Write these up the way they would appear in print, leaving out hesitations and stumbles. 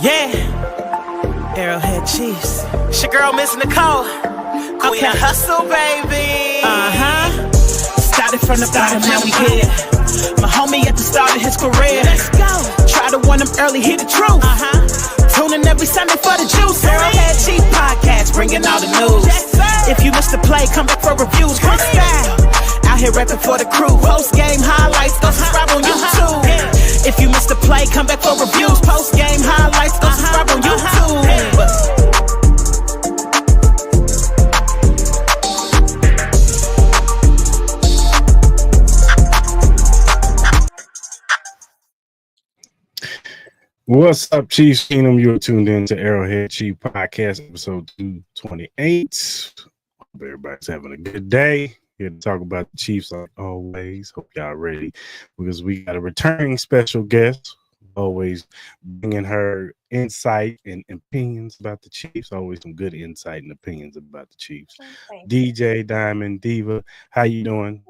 Yeah, Arrowhead Chiefs. It's your girl, Miss Nicole. Queen of Hustle, baby. Started from the bottom, now we here. My homie at the start of his career. Let's go. Try to warn him early, hear the truth. Tune in every Sunday for the juice. Arrowhead Chief Podcast, bringing all the news. If you missed the play, come back for reviews. Quick style. Out here rapping for the crew. Post game highlights, go subscribe on YouTube. If you missed the play, come back for reviews. Post game highlights, go subscribe on YouTube. What's up, Chiefs Kingdom? You're tuned in to Arrowhead Chief Podcast, episode 228. Hope everybody's having a good day. Here to talk about the Chiefs like always. Hope y'all ready because we got a returning special guest. Always bringing her insight and opinions about the Chiefs. Always some good insight and opinions about the Chiefs. DJ Diamond Diva, how you doing?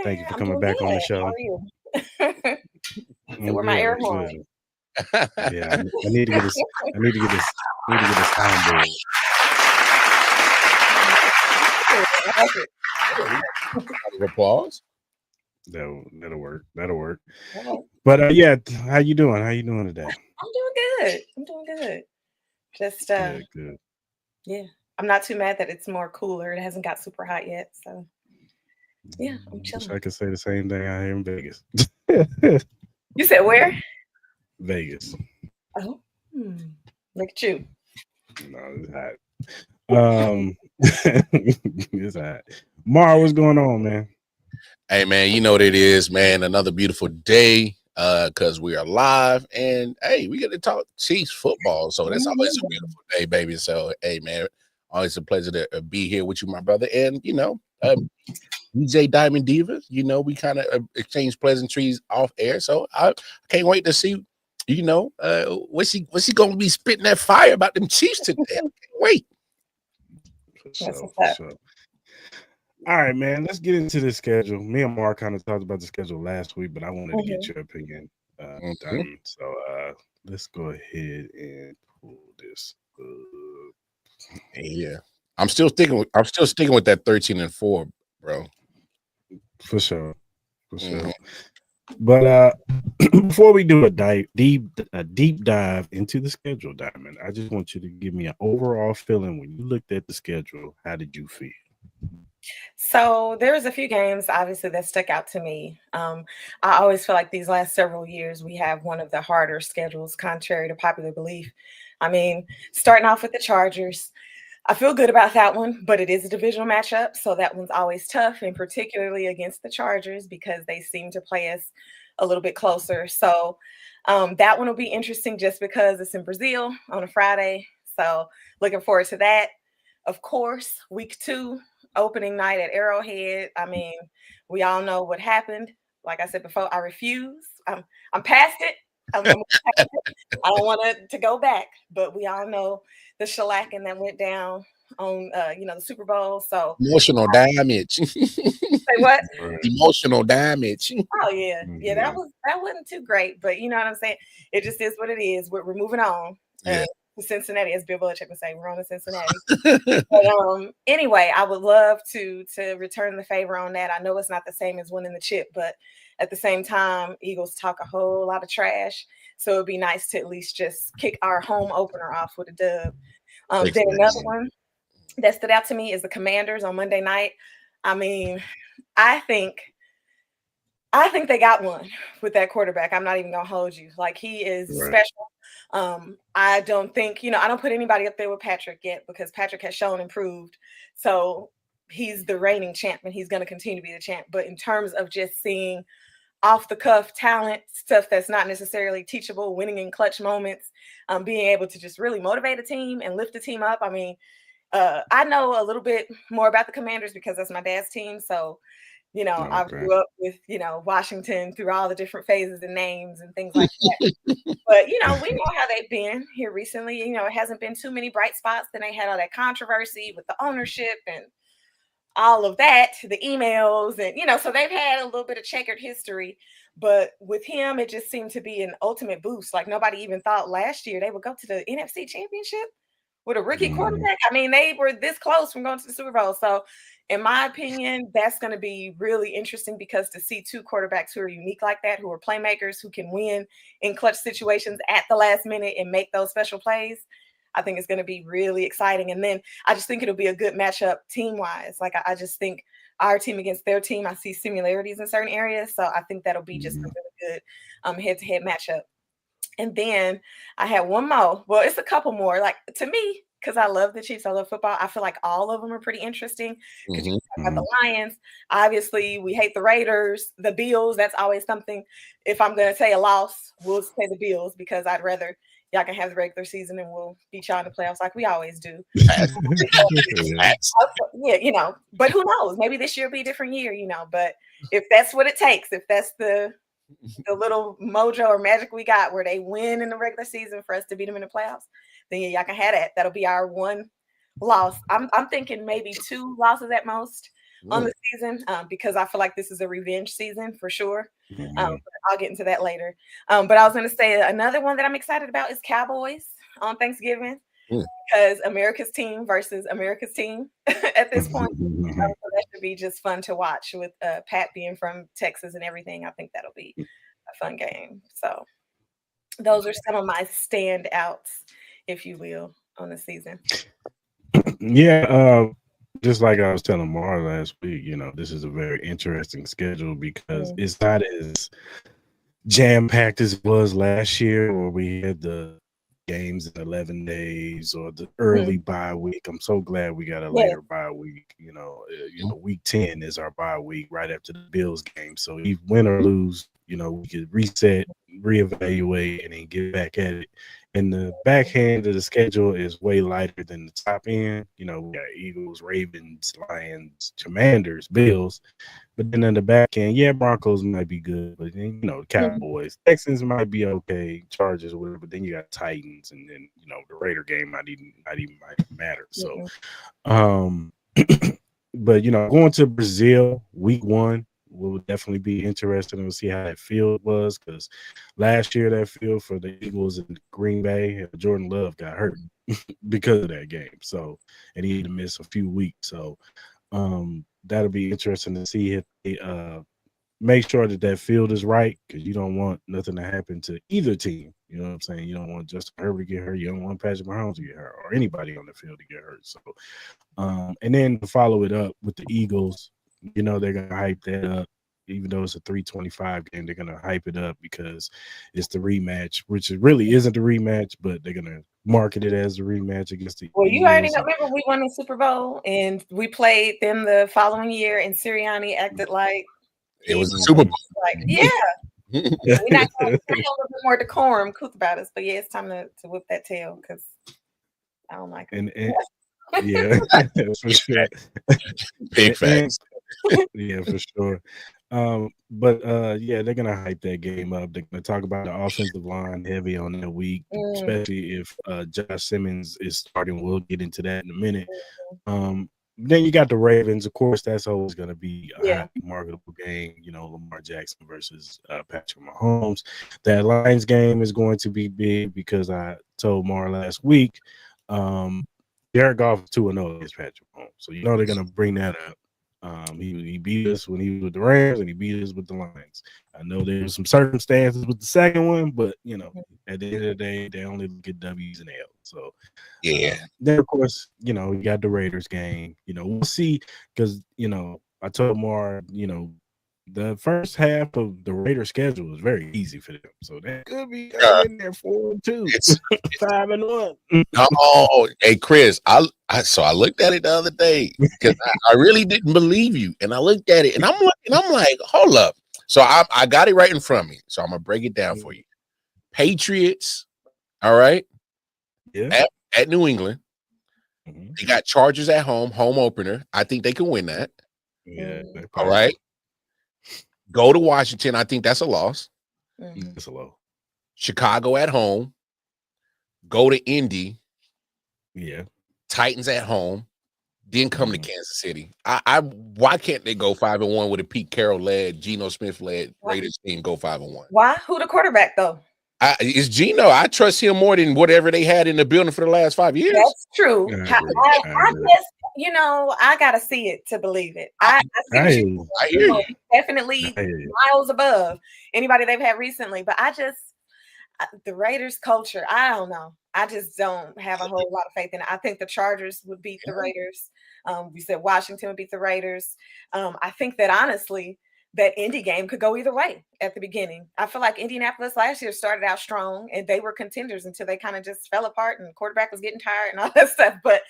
Thank you for coming back on the show. How are you? So we're my air horn. Yeah, I need to get this. I need to get this soundboard. Applause. That'll work. But yeah, how you doing? How you doing today? I'm doing good. Just good. Yeah. I'm not too mad that it's more cooler. It hasn't got super hot yet, so yeah, I'm chilling. I could say the same thing out here in Vegas. You said where? Vegas. Oh, look at you. No, it's hot. It's hot. Mara, what's going on, man? Hey, man, you know what it is, man. Another beautiful day because we are live. And, hey, we get to talk Chiefs football. So that's always a beautiful day, baby. So, hey, man, always a pleasure to be here with you, my brother. And, you know, DJ Diamond Diva, you know, we kind of exchange pleasantries off air. So I can't wait to see, you know, what's he going to be spitting that fire about them Chiefs today. I can't wait. For sure. All right, man, let's get into the schedule. Me and Mark kind of talked about the schedule last week, but I wanted to get your opinion. So let's go ahead and pull this up. Yeah. I'm still sticking with that 13-4, bro. For sure. But before we do a deep dive into the schedule, Diamond, I just want you to give me an overall feeling when you looked at the schedule. How did you feel? So there's a few games, obviously, that stuck out to me. I always feel like these last several years we have one of the harder schedules, contrary to popular belief. I mean, starting off with the Chargers, I feel good about that one, but it is a divisional matchup, so that one's always tough, and particularly against the Chargers because they seem to play us a little bit closer. So that one will be interesting just because it's in Brazil on a Friday. So looking forward to that. Of course, week 2, opening night at Arrowhead. I mean, we all know what happened. Like I said before, I refuse. I'm past it. I don't want to go back, but we all know the shellacking that went down on the Super Bowl. So emotional damage. Say what? Emotional damage. Oh yeah. That wasn't too great, but you know what I'm saying. It just is what it is. We're moving on. Yeah. To Cincinnati, as Bill Belichick would say, we're on to Cincinnati. But anyway, I would love to return the favor on that. I know it's not the same as winning the chip, but at the same time, Eagles talk a whole lot of trash. So it'd be nice to at least just kick our home opener off with a dub. Then another one that stood out to me is the Commanders on Monday night. I mean, I think they got one with that quarterback. I'm not even gonna hold you. Like, he is special. I don't think, I don't put anybody up there with Patrick yet because Patrick has shown improved. So he's the reigning champ and he's going to continue to be the champ. But in terms of just seeing off the cuff talent, stuff that's not necessarily teachable, winning in clutch moments, being able to just really motivate a team and lift the team up. I mean, I know a little bit more about the Commanders because that's my dad's team. So, I grew up with, Washington through all the different phases and names and things like that. But, we know how they've been here recently. It hasn't been too many bright spots. Then they had all that controversy with the ownership and all of that, the emails, and so they've had a little bit of checkered history. But with him, it just seemed to be an ultimate boost. Like nobody even thought last year they would go to the NFC Championship with a rookie quarterback. I mean, they were this close from going to the Super Bowl. So, in my opinion, that's going to be really interesting because to see two quarterbacks who are unique like that, who are playmakers, who can win in clutch situations at the last minute and make those special plays, I think it's going to be really exciting. And then I just think it'll be a good matchup team-wise. Like, I just think our team against their team, I see similarities in certain areas. So I think that'll be just a really good head-to-head matchup. And then I had one more. Well, it's a couple more. Like, to me, because I love the Chiefs, I love football, I feel like all of them are pretty interesting. Because you talk about the Lions. Obviously, we hate the Raiders, the Bills. That's always something. If I'm going to say a loss, we'll say the Bills because I'd rather y'all can have the regular season and we'll beat y'all in the playoffs like we always do. Yeah, but who knows? Maybe this year will be a different year, But if that's what it takes, if that's the little mojo or magic we got where they win in the regular season for us to beat them in the playoffs, then y'all can have that. That'll be our one loss. I'm thinking maybe 2 losses at most on the season because I feel like this is a revenge season for sure. I'll get into that later. But I was going to say another one that I'm excited about is Cowboys on Thanksgiving because America's team versus America's team at this point. So that should be just fun to watch with Pat being from Texas and everything. I think that'll be a fun game. So those are some of my standouts, if you will, on the season. Yeah, just like I was telling Mara last week, this is a very interesting schedule because it's not as jam-packed as it was last year where we had the games in 11 days or the early bye week. I'm so glad we got a later bye week. Week 10 is our bye week right after the Bills game. So if win or lose, we could reset, reevaluate, and then get back at it. And the back end of the schedule is way lighter than the top end. We got Eagles, Ravens, Lions, Commanders, Bills. But then in the back end, Broncos might be good. But then, Cowboys, Texans might be okay, Chargers, whatever. But then you got Titans, and then, the Raider game might even matter. So, but, going to Brazil week 1 will definitely be interesting. We'll see how that field was because last year that field for the Eagles in Green Bay, Jordan Love got hurt because of that game. So, and he had to miss a few weeks. So, that'll be interesting to see if they make sure that field is right because you don't want nothing to happen to either team. You know what I'm saying? You don't want Justin Herbert to get hurt. You don't want Patrick Mahomes to get hurt or anybody on the field to get hurt. So, and then to follow it up with the Eagles, they're going to hype that up. Even though it's a 325 game, they're going to hype it up because it's the rematch, which really isn't the rematch, but they're going to market it as the rematch against the Well, you already know, remember we won the Super Bowl and we played them the following year and Sirianni acted like it was a Super Bowl. Like, yeah. We're not going to a little bit more decorum, cool about us, but it's time to whip that tail because I don't like it. And yeah, for sure. Big facts. Yeah, for sure. But they're gonna hype that game up. They're gonna talk about the offensive line heavy on that week, especially if Josh Simmons is starting. We'll get into that in a minute. Then you got the Ravens. Of course, that's always going to be a hot, marketable game. Lamar Jackson versus Patrick Mahomes. That Lions game is going to be big because I told Mar last week, Jared Goff is 2-0 against Patrick Mahomes. So they're going to bring that up. He beat us when he was with the Rams and he beat us with the Lions. I know there's some circumstances with the second one, but at the end of the day, they only look at W's and L's. So then of course, you got the Raiders game. We'll see because I told Mar, the first half of the Raiders schedule is very easy for them. So that could be in there 4-2. It's 5-1. Oh, hey Chris, I looked at it the other day because I really didn't believe you, and I looked at it and I'm like, hold up. So I got it right in front of me. So I'm gonna break it down for you. Patriots, all right. Yeah. At New England. They got Chargers at home opener. I think they can win that. Yeah. All right. Go to Washington. I think that's a loss. That's a low. Chicago at home. Go to Indy. Yeah. Titans at home. then come to Kansas City. Why can't they go 5-1 with a Pete Carroll led, Geno Smith led Raiders team go 5-1? Why? Who the quarterback though? It's Geno. I trust him more than whatever they had in the building for the last 5 years. That's true. Yeah, I just, I gotta see it to believe it. I hear you. Definitely miles above anybody they've had recently. But the Raiders culture, I don't know. I just don't have a whole lot of faith in it. I think the Chargers would beat the Raiders. We said Washington would beat the Raiders. I think that honestly, that Indy game could go either way at the beginning. I feel like Indianapolis last year started out strong and they were contenders until they kind of just fell apart and the quarterback was getting tired and all that stuff. But,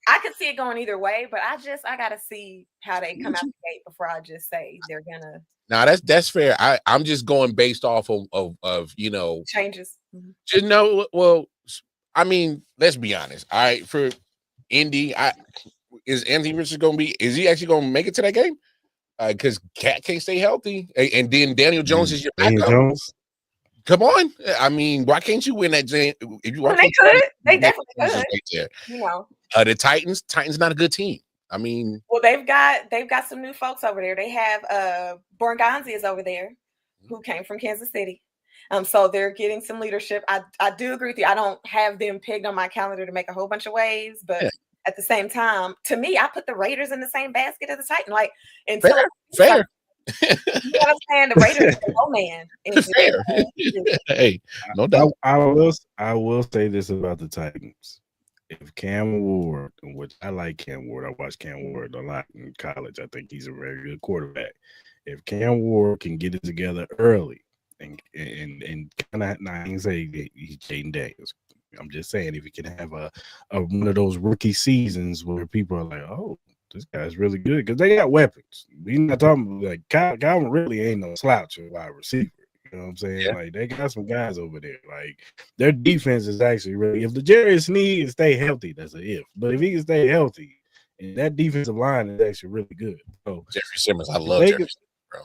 I could see it going either way, but I got to see how they come out the gate before I just say they're going to. Now that's fair. I'm just going based off of changes. Well, I mean, let's be honest. All right, for Indy, is Anthony Richardson going to be? Is he actually going to make it to that game? Because Cat can't stay healthy, and then Daniel Jones is your backup. Jones. Come on, I mean, why can't you win that game? If you they could, they definitely could. The Titans not a good team. I mean, well, they've got some new folks over there. They have Borgonzi is over there, who came from Kansas City. So they're getting some leadership. I do agree with you. I don't have them pegged on my calendar to make a whole bunch of waves, but at the same time, to me, I put the Raiders in the same basket as the Titans. Like, fair. You know what I'm saying? The Raiders are no man. Fair. Hey, no doubt. I will say this about the Titans. If Cam Ward, which I like Cam Ward, I watched Cam Ward a lot in college. I think he's a very good quarterback. If Cam Ward can get it together early and kind of, I ain't say he's Jaden Daniels. I'm just saying if he can have a one of those rookie seasons where people are like, oh, this guy's really good because they got weapons. We're not talking like Calvin really ain't no slouch or wide receiver. You know what I'm saying? Yeah. Like they got some guys over there. Like their defense is actually really. If the Jarius Sneed can stay healthy, that's an if. But if he can stay healthy, and that defensive line is actually really good. So Jeffrey Simmons, I love Jeffrey Simmons, bro.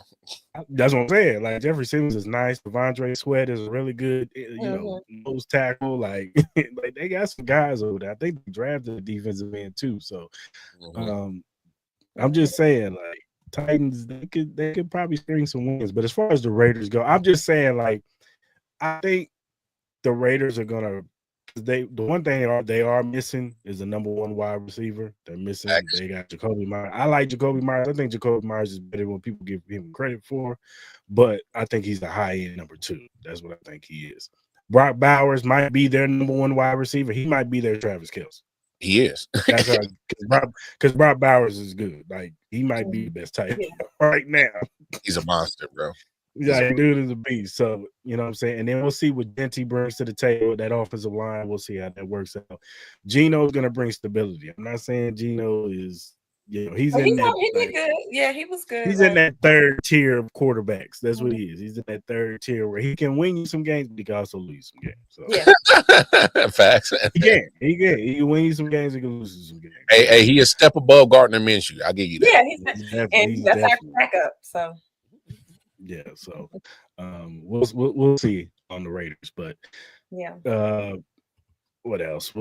That's what I'm saying. Like Jeffrey Simmons is nice. Devondre Sweat is really good. Nose tackle. Like they got some guys over there. I think they drafted a defensive end too. So, I'm just saying, like Titans, they could probably string some wins. But as far as the Raiders go, I'm just saying, like I think the Raiders are gonna. The one thing they are missing is the number one wide receiver. They're missing. They got Jacoby Myers. I like Jacoby Myers. I think Jacoby Myers is better than what people give him credit for, but I think he's the high end number 2. That's what I think he is. Brock Bowers might be their number one wide receiver. He might be their Travis Kelce. He is. That's because Brock Bowers is good. Like he might be the best tight end right now. He's a monster, bro. Yeah, dude is a beast. So, you know what I'm saying? And then we'll see what Dente brings to the table, that offensive line. We'll see how that works out. Geno's going to bring stability. I'm not saying Geno is, he's in that. He did good. Yeah, he was good. He's in that third tier of quarterbacks. That's what he is. He's in that third tier where he can win you some games, but he can also lose some games. So. Facts. He can. He can win you some games, he can lose you some games. Hey, he is a step above Gardner Minshew. I'll give you that. Yeah, he's that's our backup. So. Yeah, so we'll see on the Raiders, but what else?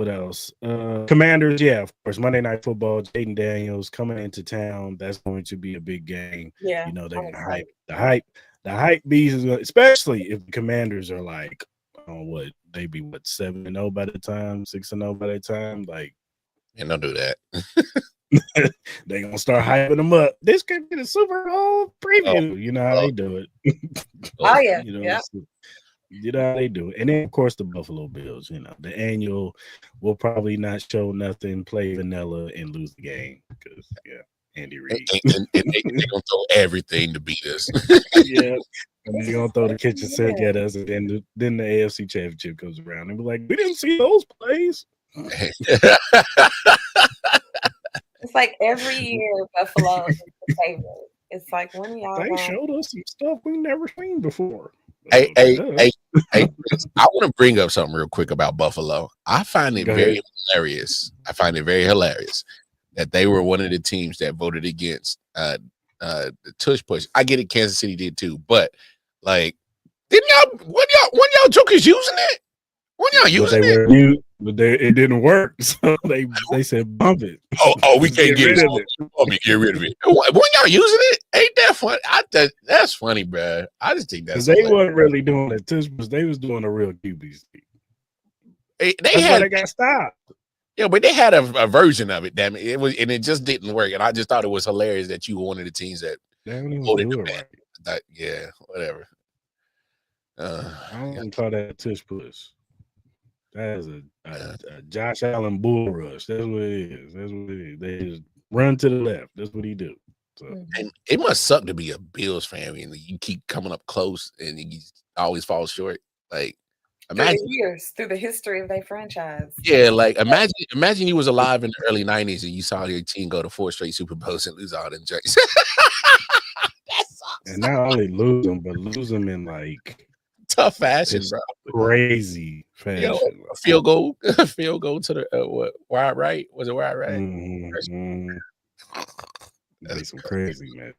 Commanders, yeah, of course. Monday Night Football. Jaden Daniels coming into town. That's going to be a big game. Yeah, they're gonna hype. The hype beast is gonna, especially if the Commanders are like, they be 7-0 by the time, 6-0 by the time, like. And don't do that. They gonna start hyping them up. This could be the Super Bowl preview. You know how they do it. Yeah. You know how they do it. And then of course the Buffalo Bills. The annual will probably not show nothing, play vanilla, and lose the game because Andy Reid. And they're gonna throw everything to beat us. Yeah. And they're gonna throw the kitchen sink at us, and then the AFC Championship comes around and be like, we didn't see those plays. It's like every year Buffalo is the favorite. It's like when y'all showed us some stuff we never seen before. Hey, I want to bring up something real quick about Buffalo. I find it very hilarious. That they were one of the teams that voted against the tush push. I get it, Kansas City did too, but like, didn't y'all when y'all jokers using it? When y'all using it? but it didn't work. So they said bump it. Oh, we can't get rid it. of it. Let me get rid of it. When y'all using it? Ain't that funny? That's funny, bro. I just think that's Because they hilarious. weren't really doing it. They was doing a real QB sneak. They That's had why they got stopped. yeah, but they had a version of it. Damn it, it just didn't work. And I just thought it was hilarious that you were one of the teams that They don't even voted do the it best. right. Yeah, whatever. I don't even call that a tush push. That is a Josh Allen bull rush. That's what it is. That's what it is. They just run to the left. That's what he do. So And it must suck to be a Bills fan and you keep coming up close and you always fall short. Like imagine through the years, through the history of their franchise. yeah, like imagine you was alive in the early 90s and you saw your team go to 4 straight Super Bowls and lose all them joints. That sucks. and not only lose them, but lose them in like Tough fashion, bro. Crazy fashion. You know, a field goal to the what wide right? Was it wide right? Mm-hmm. That's some crazy, man.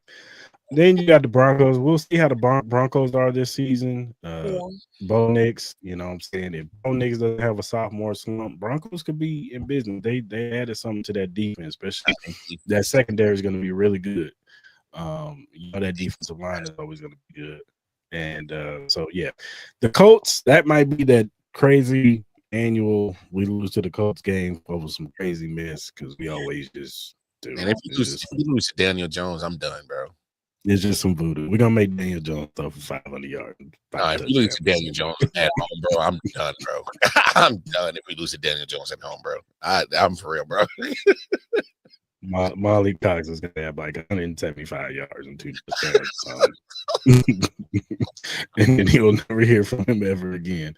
Then you got the Broncos. We'll see how the Broncos are this season. Bo Nix, you know what I'm saying? If Bo Nix doesn't have a sophomore slump, Broncos could be in business. They added something to that defense, especially that secondary is going to be really good. You know, that defensive line is always going to be good. And so, yeah, the Colts, that might be that crazy annual we lose to the Colts game over some crazy mess because we always just do. And if you lose to Daniel Jones, I'm done, bro. It's just some voodoo. We're going to make Daniel Jones throw for 500 yards. If we lose to Daniel Jones at home, bro, I'm done, bro. I'm done if we lose to Daniel Jones at home, bro. I'm for real, bro. Molly Cox is going to have like 175 yards and 2 touchdowns. And then he'll never hear from him ever again.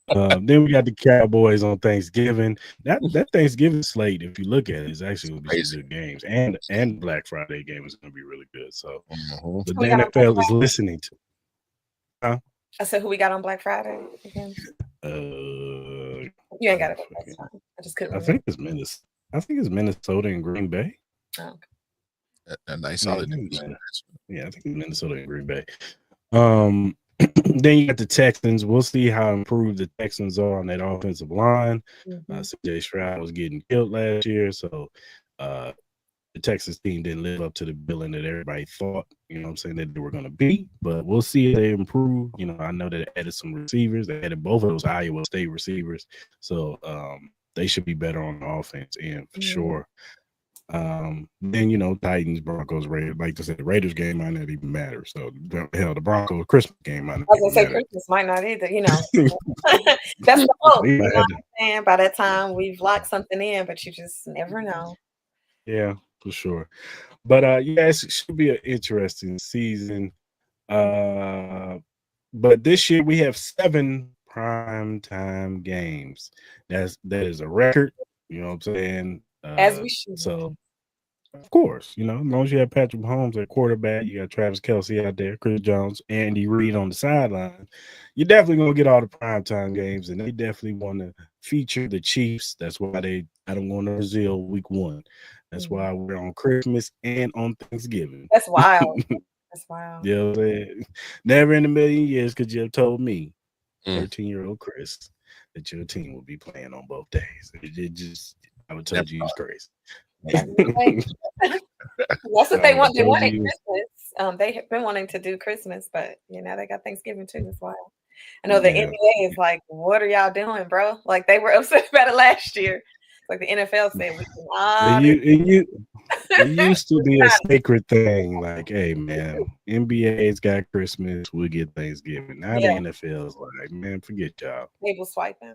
Then we got the Cowboys on Thanksgiving. That Thanksgiving slate, if you look at it, is actually going to be some good games. And Black Friday game is going to be really good. So the NFL is listening to. Huh? I said, who we got on Black Friday again? You ain't got it. I just couldn't remember. I think it's Minnesota and Green Bay. Oh, okay. A nice solid. Yeah, I think it's Minnesota and Green Bay. Then you got the Texans. We'll see how improved the Texans are on that offensive line. CJ Stroud was getting killed last year, so the Texas team didn't live up to the billing that everybody thought, you know what I'm saying, that they were going to be. But we'll see if they improve. You know, I know that they added some receivers. They added both of those Iowa State receivers. So they should be better on the offense end for sure. Then, you know, Titans, Broncos, Raiders. Like I said, the Raiders game might not even matter. So, hell, the Broncos Christmas game might not I was going to say Christmas might not either, you know. That's the hope. You know what I'm saying? By that time, we've locked something in, but you just never know. Yeah, for sure. But, yeah, it should be an interesting season. But this year we have 7 primetime games. That is a record. You know what I'm saying? As we should. So, of course, you know, as long as you have Patrick Mahomes at quarterback, you got Travis Kelce out there, Chris Jones, Andy Reid on the sideline, you're definitely going to get all the primetime games, and they definitely want to feature the Chiefs. That's why they got them going to Brazil week 1. That's why we're on Christmas and on Thanksgiving. That's wild. That's wild. Yeah, never in a million years could you have told me, 13-year-old Chris, that your team would be playing on both days. It just, I would tell you it's crazy. That's what they want. They wanted Christmas. They have been wanting to do Christmas, but you know they got Thanksgiving too. That's wild. I know the NBA is like, "What are y'all doing, bro?" Like they were upset about it last year. Like the NFL said, it used to be a sacred thing. Like, hey man, NBA's got Christmas, we'll get Thanksgiving. Now the NFL is like, man, forget y'all. Table swiping.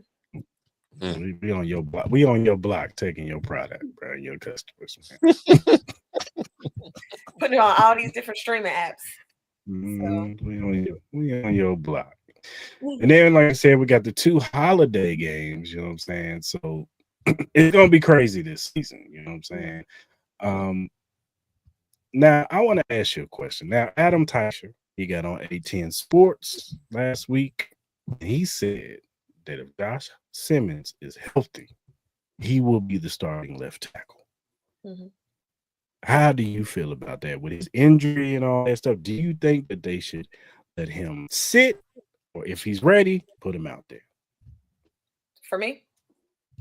We on your block. We on your block taking your product, bro. Your customers. Putting it on all these different streaming apps. We on your block. And then, like I said, we got the 2 holiday games. You know what I'm saying? So it's gonna be crazy this season. You know what I'm saying? Now I want to ask you a question. Now, Adam Teicher, he got on A10 Sports last week, and he said that if Josh Simmons is healthy, he will be the starting left tackle. How do you feel about that with his injury and all that stuff? Do you think that they should let him sit, or if he's ready, put him out there? For me,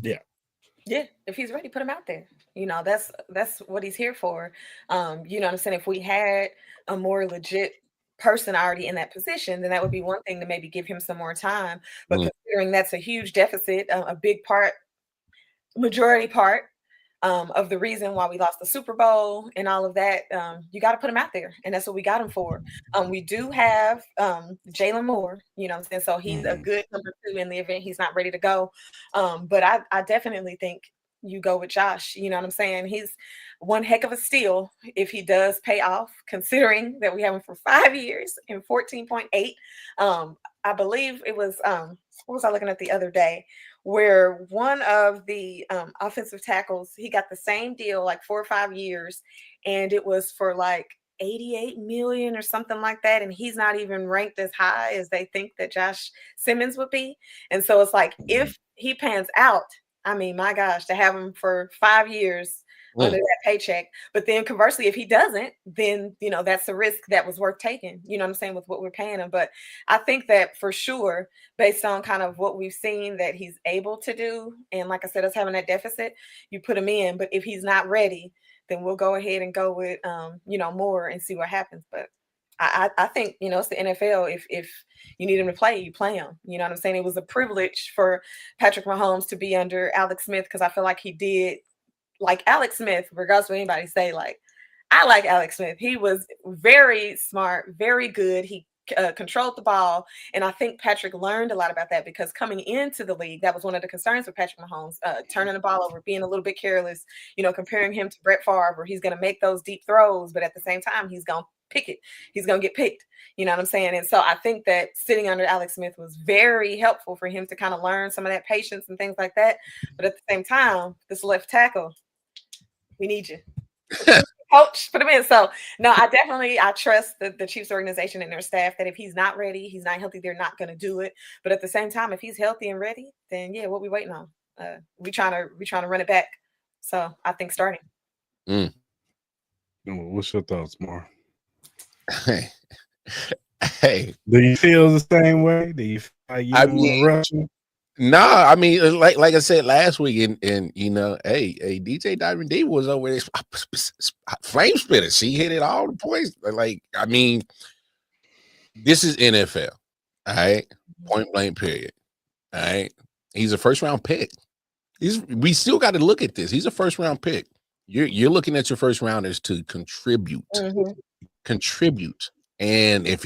Yeah, if he's ready, put him out there. That's what he's here for. You know what I'm saying? If we had a more legit person already in that position, then that would be one thing to maybe give him some more time. But considering that's a huge deficit, a big part, majority part of the reason why we lost the Super Bowl and all of that, you got to put him out there, and that's what we got him for. We do have Jalen Moore, you know what I'm saying? So he's a good number 2 in the event he's not ready to go. But I definitely think you go with Josh. You know what I'm saying? He's one heck of a steal if he does pay off, considering that we have him for 5 years and 14.8. I believe it was what was I looking at the other day, where one of the offensive tackles, he got the same deal, like 4 or 5 years, and it was for like 88 million or something like that, and he's not even ranked as high as they think that Josh Simmons would be. And so it's like, if he pans out, I mean, my gosh, to have him for 5 years under that paycheck. But then conversely, if he doesn't, then, you know, that's a risk that was worth taking, you know what I'm saying, with what we're paying him. But I think that for sure, based on kind of what we've seen that he's able to do, and like I said, us having that deficit, you put him in. But if he's not ready, then we'll go ahead and go with, you know, Moore and see what happens. But I think, you know, it's the NFL. If you need him to play, you play him. You know what I'm saying? It was a privilege for Patrick Mahomes to be under Alex Smith, because I feel like he did, like Alex Smith, regardless of what anybody say, like, I like Alex Smith. He was very smart, very good. He controlled the ball. And I think Patrick learned a lot about that, because coming into the league, that was one of the concerns with Patrick Mahomes, turning the ball over, being a little bit careless, you know, comparing him to Brett Favre, where he's going to make those deep throws, but at the same time, he's going to pick it. He's going to get picked. You know what I'm saying? And so I think that sitting under Alex Smith was very helpful for him to kind of learn some of that patience and things like that. But at the same time, this left tackle, we need you. Coach, put him in. So no, I trust the Chiefs organization and their staff that if he's not ready, he's not healthy, they're not going to do it. But at the same time, if he's healthy and ready, then yeah, what we waiting on? We trying to run it back. So I think starting. What's your thoughts, Mar? Hey, do you feel the same way? Do you feel like you don't want to rush him? Nah, I mean, like I said last week, and you know, hey, DJ Diamond Diva was over there, flame spitter. She hit it all the points. Like, I mean, this is NFL, all right, point blank period. All right, he's a first round pick. We still got to look at this. He's a first round pick. You're looking at your first rounders to contribute, and if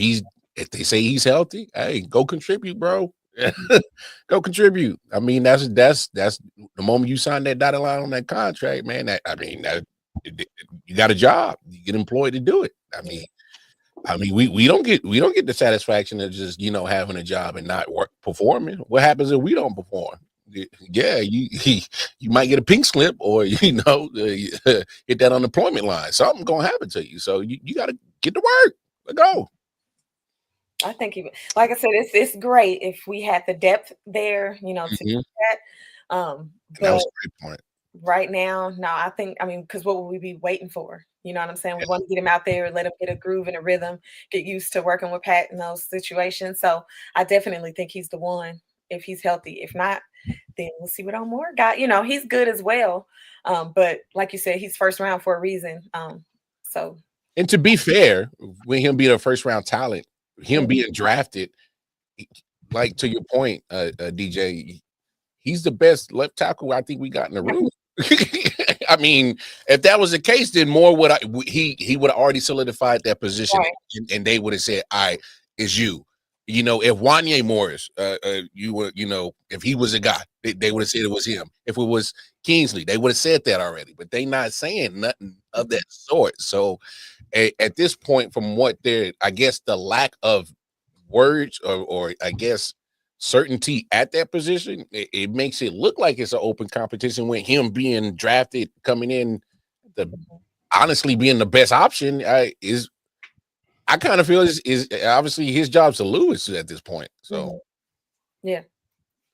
they say he's healthy, hey, go contribute, bro. Go contribute. I mean, that's the moment you sign that dotted line on that contract, man. You got a job. You get employed to do it. I mean, we don't get the satisfaction of just, you know, having a job and not performing. What happens if we don't perform? Yeah, you might get a pink slip, or you know, hit that unemployment line. Something's gonna happen to you. So you got to get to work. Let's go. I think even, like I said, it's great if we had the depth there, you know, to do that. That was a great point. Right now, no, I mean, because what would we be waiting for? You know what I'm saying? We want to get him out there, let him get a groove and a rhythm, get used to working with Pat in those situations. So I definitely think he's the one if he's healthy. If not, then we'll see what Moore got. You know, he's good as well. But like you said, he's first round for a reason. So. And to be fair, when him being a first round talent, him being drafted, like to your point, DJ, he's the best left tackle I think we got in the room. I mean, if that was the case, then Moore he would have already solidified that position, right. and they would have said, "All right, it's you." You know, if Wanye Morris, you were, you know, if he was a guy, they would have said it was him. If it was Kingsley, they would have said that already. But they not saying nothing of that sort. So at this point, from what I guess the lack of words or I guess certainty at that position, it makes it look like it's an open competition with him being drafted, coming in, honestly being the best option. I kind of feel is obviously his job's to lose at this point. So yeah,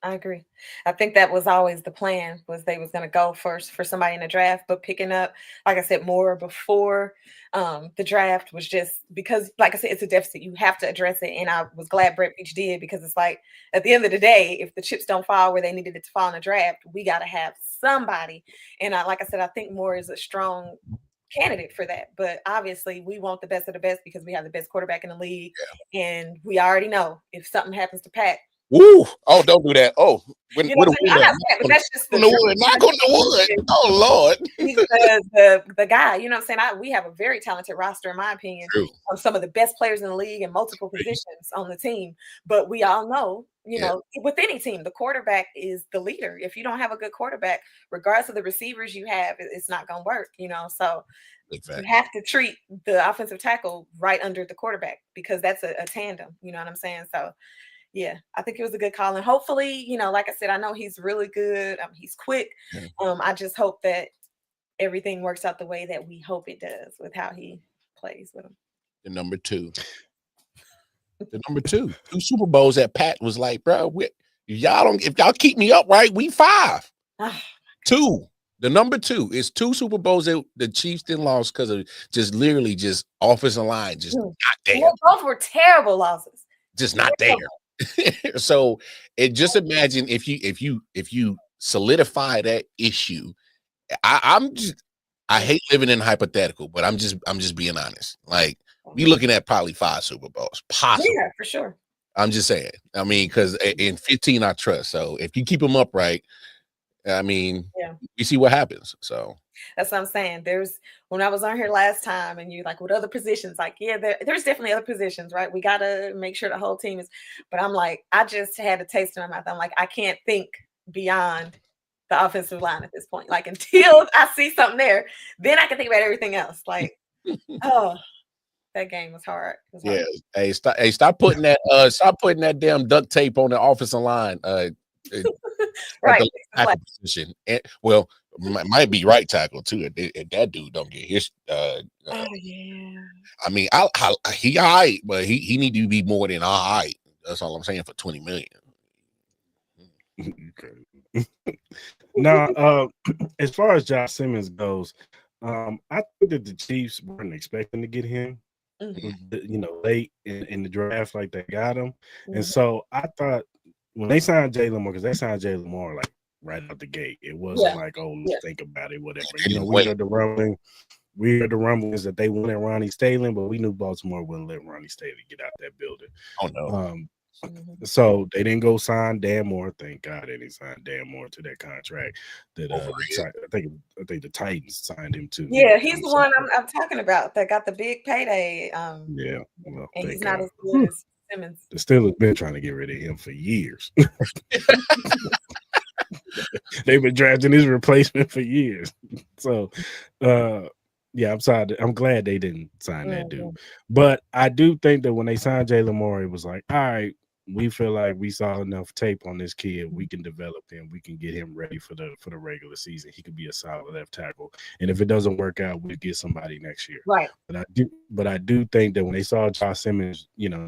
I agree. I think that was always the plan, was they was going to go first for somebody in the draft, but picking up, like I said, more before the draft was just because, like I said, it's a deficit. You have to address it. And I was glad Brett Beach did, because it's like, at the end of the day, if the chips don't fall where they needed it to fall in the draft, we got to have somebody. And like I said, I think Moore is a strong candidate for that. But obviously, we want the best of the best because we have the best quarterback in the league. And we already know if something happens to Pat, Woo! Oh, don't do that. Oh, when you know, the I'm wood, not saying, but that's just on the wood, knock on the wood. Oh Lord, he's the guy. You know what I'm saying? We have a very talented roster, in my opinion, true. of some of the best players in the league in multiple positions on the team. But we all know, you know, with any team, the quarterback is the leader. If you don't have a good quarterback, regardless of the receivers you have, it's not going to work. You know, so you have to treat the offensive tackle right under the quarterback, because that's a tandem. You know what I'm saying? So. Yeah, I think it was a good call. And hopefully, you know, like I said, I know he's really good. He's quick. I just hope that everything works out the way that we hope it does with how he plays with him. The number two. 2 Super Bowls that Pat was like, bro, if y'all keep me up right, we 5. 2. The number 2 is 2 Super Bowls that the Chiefs didn't lost because of just literally just offensive line, just not there. Well, both were terrible losses. Just not there. So just imagine if you solidify that issue. I hate living in hypothetical, but I'm just being honest. Like, we looking at probably 5 Super Bowls, possible. Yeah, for sure. I'm just saying. I mean, because in 15 I trust. So if you keep them upright, I mean, you see what happens. So that's what I'm saying. When I was on here last time, and you like, what other positions? Like, yeah, there's definitely other positions, right? We gotta make sure the whole team is. But I'm like, I just had a taste in my mouth. I'm like, I can't think beyond the offensive line at this point. Like, until I see something there, then I can think about everything else. Like, oh, that game was hard. Yeah. Hey, stop putting that damn duct tape on the offensive line. Right. Position. Well, might be right tackle too. If that dude don't get his oh yeah. I mean, he all right, but he need to be more than all right. That's all I'm saying for $20 million. Now, as far as Josh Simmons goes, I think that the Chiefs weren't expecting to get him, you know, late in the draft like they got him. And so I thought when they signed Jalen Moore, because they signed Jalen Moore like right out the gate, it wasn't like, oh, let's think about it, whatever. You know, we heard the rumblings that they wanted Ronnie Staley, but we knew Baltimore wouldn't let Ronnie Staley get out that building. Oh no. So they didn't go sign Dan Moore. Thank God they didn't sign Dan Moore to that contract. That I think the Titans signed him to. Yeah, he's the one I'm talking about that got the big payday. Yeah, well, and he's not as good as Simmons. The Steelers been trying to get rid of him for years. They've been drafting his replacement for years. So, yeah, I'm sorry. I'm glad they didn't sign that dude. But I do think that when they signed Jalen Moore, it was like, all right, we feel like we saw enough tape on this kid. We can develop him. We can get him ready for the regular season. He could be a solid left tackle. And if it doesn't work out, we'll get somebody next year. Right. But I do think that when they saw Josh Simmons, you know,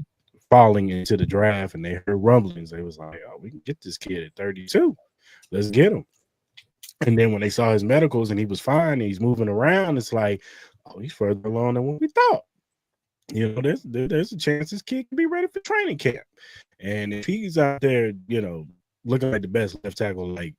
falling into the draft and they heard rumblings, they was like, oh, we can get this kid at 32. Let's get him. And then when they saw his medicals and he was fine, and he's moving around, it's like, oh, he's further along than what we thought. You know, there's a chance this kid can be ready for training camp. And if he's out there, you know, looking like the best left tackle, like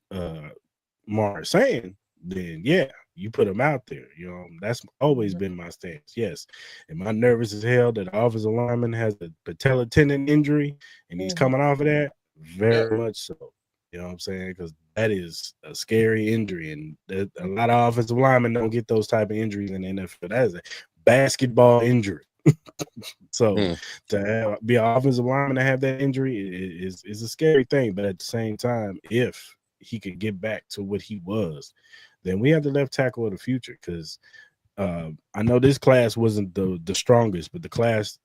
Mar is saying, then yeah, you put him out there. You know, that's always been my stance. Yes. Am I nervous as hell that the offensive lineman has a patella tendon injury and he's coming off of that? Very much so. You know what I'm saying? Because that is a scary injury, and a lot of offensive linemen don't get those type of injuries in the NFL. That is a basketball injury. So to be an offensive lineman to have that injury is a scary thing. But at the same time, if he could get back to what he was, then we have the left tackle of the future. Because I know this class wasn't the strongest, but the class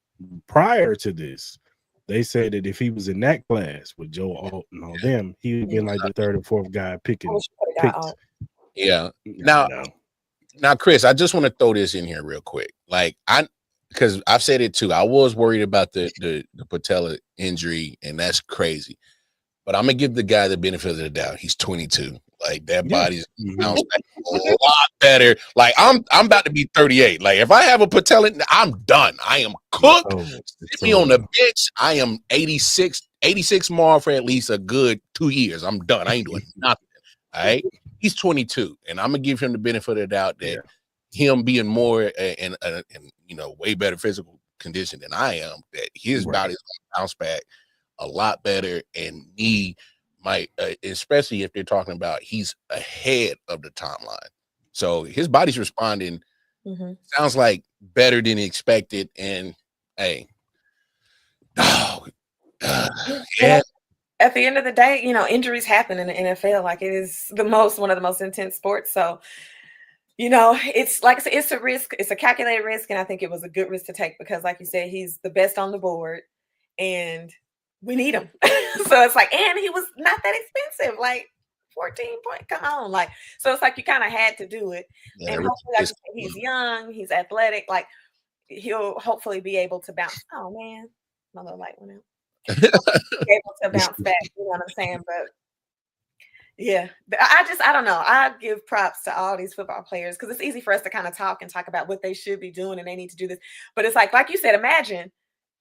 prior to this, they said that if he was in that class with Joe Alt and all them, he would have been like the third or fourth guy picked. Yeah. Now, Chris, I just want to throw this in here real quick. Like, because I've said it too. I was worried about the patella injury, and that's crazy. but I'm gonna give the guy the benefit of the doubt. He's 22. Like that body's bounced back a lot better. Like I'm about to be 38. Like if I have a patella, I'm done. I am cooked. Sit me on the bench. I am 86 more for at least a good 2 years. I'm done. I ain't doing nothing. All right. He's 22, and I'm gonna give him the benefit of the doubt that him being more in way better physical condition than I am, that his body's gonna bounce back a lot better, and he might, especially if they're talking about he's ahead of the timeline. So his body's responding, sounds like better than expected. And hey, yeah. At the end of the day, injuries happen in the NFL. Like it is one of the most intense sports. So, it's like I said, it's a risk. It's a calculated risk, and I think it was a good risk to take because, like you said, he's the best on the board, and we need him. So it's like, and he was not that expensive, like 14 point. Come on, like so it's like you kind of had to do it. Yeah, and hopefully, like you said, he's young, he's athletic, like he'll hopefully be able to bounce. Oh man, my little light went out. Be able to bounce back, you know what I'm saying? But yeah, I don't know. I give props to all these football players because it's easy for us to kind of talk about what they should be doing and they need to do this. But it's like you said, imagine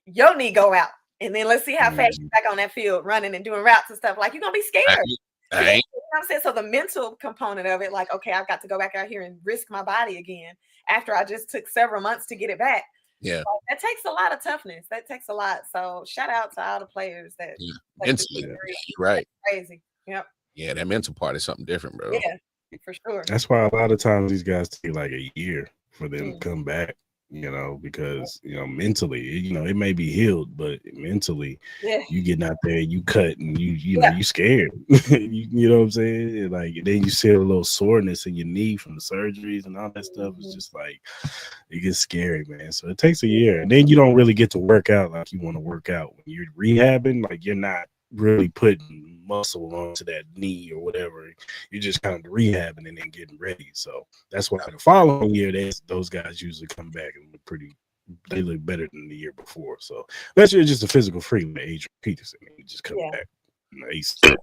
your knee go out and then let's see how fast you're back on that field running and doing routes and stuff. Like you're gonna be scared. You know what I'm saying? So the mental component of it, like, okay, I've got to go back out here and risk my body again after I just took several months to get it back. Yeah, that takes a lot of toughness. That takes a lot. So shout out to all the players that mentally, right? Crazy. Yep. Yeah, that mental part is something different, bro. Yeah, for sure. That's why a lot of times these guys take like a year for them to come back. Because mentally, it may be healed, but mentally, you getting out there, you cut, and you scared. you know what I'm saying? Like then you see a little soreness in your knee from the surgeries and all that stuff. It's just like it gets scary, man. So it takes a year, and then you don't really get to work out like you want to work out when you're rehabbing. Like you're not really putting muscle onto that knee or whatever. You're just kind of rehabbing and then getting ready. So that's why the following year, those guys usually come back and they look better than the year before. So that's just a physical freak like Adrian Peterson. He just come back. He's still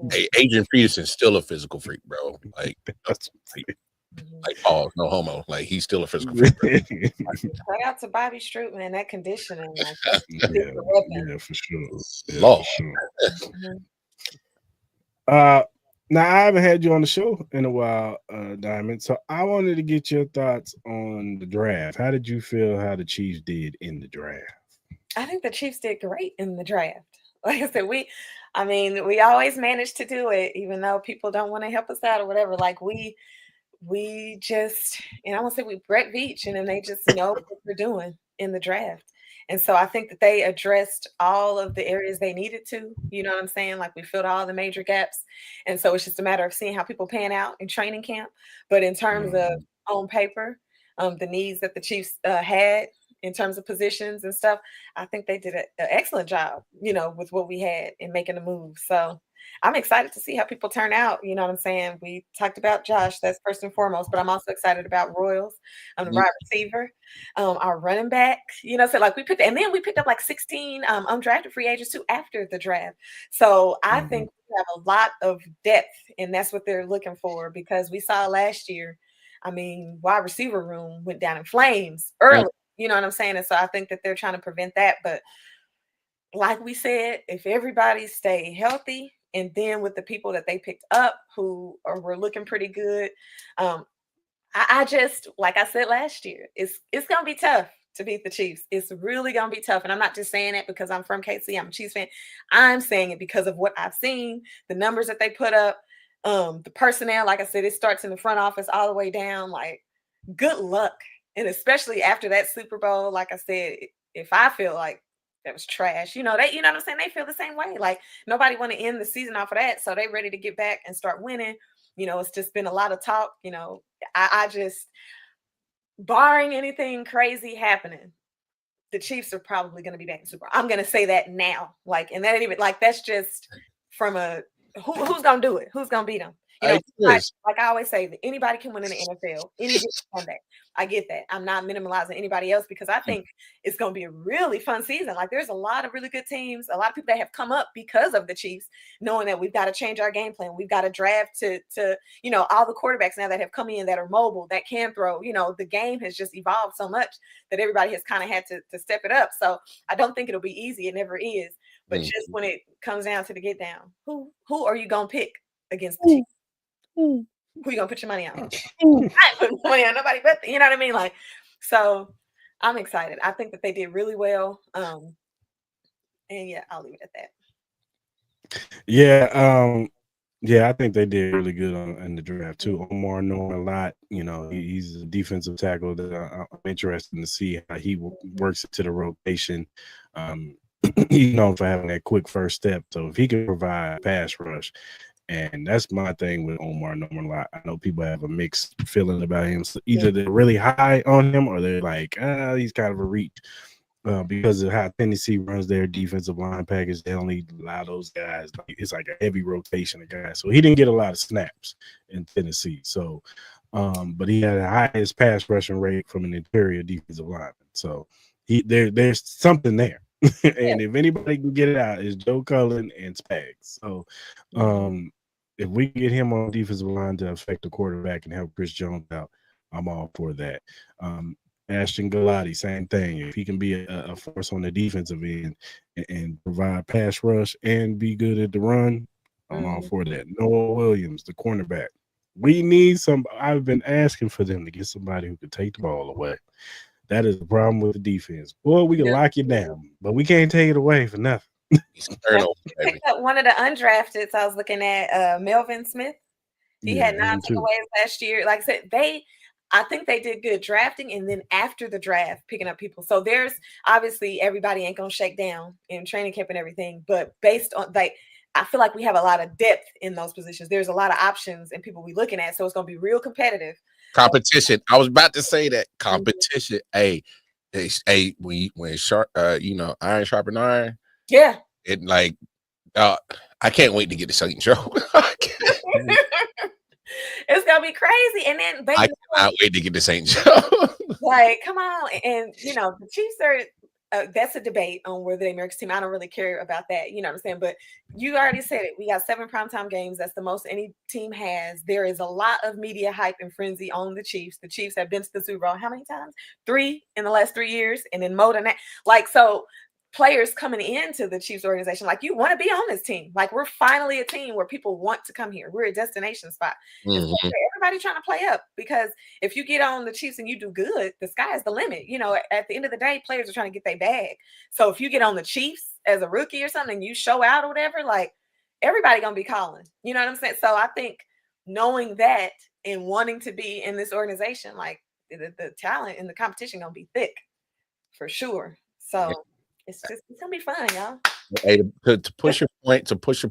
Hey, Adrian Peterson's still a physical freak, bro. Like that's like Paul, no homo. Like he's still a physical freak. Shout out to Bobby Stroop, man. That conditioning, yeah, for sure. For sure. Now I haven't had you on the show in a while, Diamond. So I wanted to get your thoughts on the draft. How did you feel how the Chiefs did in the draft? I think the Chiefs did great in the draft. Like I said, we always manage to do it, even though people don't want to help us out or whatever. Like we just, and I want to say we Brett Veach, and then they just know what they're doing in the draft. And so I think that they addressed all of the areas they needed to, you know what I'm saying? Like we filled all the major gaps. And so it's just a matter of seeing how people pan out in training camp. But in terms of on paper, the needs that the Chiefs had in terms of positions and stuff, I think they did an excellent job, with what we had in making the move. So I'm excited to see how people turn out. You know what I'm saying? We talked about Josh, that's first and foremost, but I'm also excited about Royals, the wide receiver, our running back, so like we picked up like 16 undrafted free agents too after the draft. So I think we have a lot of depth, and that's what they're looking for, because we saw last year, wide receiver room went down in flames early, you know what I'm saying? And so I think that they're trying to prevent that. But like we said, if everybody stay healthy, and then with the people that they picked up who were looking pretty good, I just, like I said last year, it's going to be tough to beat the Chiefs. It's really going to be tough. And I'm not just saying it because I'm from KC, I'm a Chiefs fan. I'm saying it because of what I've seen, the numbers that they put up, the personnel. Like I said, it starts in the front office all the way down. Like, good luck. And especially after that Super Bowl, like I said, if I feel like that was trash, they, what I'm saying? They feel the same way. Like nobody want to end the season off of that. So they ready to get back and start winning. It's just been a lot of talk. I just, barring anything crazy happening, the Chiefs are probably going to be back in Super Bowl. I'm going to say that now. Like, and that ain't even like, that's just from who's going to do it? Who's going to beat them? You know, like I always say, anybody can win in the NFL any given Sunday. I get that. I'm not minimalizing anybody else because I think it's going to be a really fun season. Like there's a lot of really good teams, a lot of people that have come up because of the Chiefs, knowing that we've got to change our game plan. We've got to draft to you know, all the quarterbacks now that have come in that are mobile, that can throw. You know, the game has just evolved so much that everybody has kind of had to step it up. So I don't think it'll be easy. It never is. But just when it comes down to the get down, who are you going to pick against the Chiefs? Who you gonna put your money on? I ain't putting money on nobody but you know what I mean? Like, so I'm excited. I think that they did really well. And yeah, I'll leave it at that. Yeah, I think they did really good in the draft too. Omar knowing a lot, you know, he's a defensive tackle that I'm interested to see how he works into the rotation. He's known for having that quick first step, so if he can provide pass rush. And that's my thing with Omar Norman. I know people have a mixed feeling about him. So either they're really high on him or they're like, he's kind of a reach. Because of how Tennessee runs their defensive line package, they only allow those guys. It's like a heavy rotation of guys. So he didn't get a lot of snaps in Tennessee. So, but he had the highest pass rushing rate from an interior defensive lineman. So there's something there. And if anybody can get it out, it's Joe Cullen and Spags. So if we can get him on defensive line to affect the quarterback and help Chris Jones out, I'm all for that. Ashton Galati, same thing. If he can be a force on the defensive end and provide pass rush and be good at the run, I'm all for that. Noah Williams, the cornerback. We need I've been asking for them to get somebody who could take the ball away. That is the problem with the defense. Boy, we can lock you down, but we can't take it away for nothing. Picked up one of the undrafted. So I was looking at Melvin Smith. He had 9 takeaways last year. Like I said, I think they did good drafting, and then after the draft, picking up people. So there's obviously everybody ain't gonna shake down in training camp and everything, but based on I feel like we have a lot of depth in those positions. There's a lot of options and people we looking at, so it's gonna be real competitive. Competition. I was about to say that competition. Hey, when sharp, iron sharpen iron. Yeah. It like, I can't wait to get to Saint Joe. It's gonna be crazy, and then I cannot wait to get to St. Joe. Like, come on, and the Chiefs are. That's a debate on whether the America's team. I don't really care about that. You know what I'm saying? But you already said it. We got 7 primetime games. That's the most any team has. There is a lot of media hype and frenzy on the Chiefs. The Chiefs have been to the Super Bowl how many times? 3 in the last 3 years, and then more than that. Like, so players coming into the Chiefs organization, like, you want to be on this team. Like, we're finally a team where people want to come here. We're a destination spot. So everybody trying to play up, because if you get on the Chiefs and you do good, the sky is the limit. You know, at the end of the day, players are trying to get their bag. So if you get on the Chiefs as a rookie or something, you show out or whatever, like, everybody gonna be calling. You know what I'm saying? So I think knowing that and wanting to be in this organization, like, the talent and the competition gonna be thick for sure. So it's gonna be fun, y'all. Hey, to push your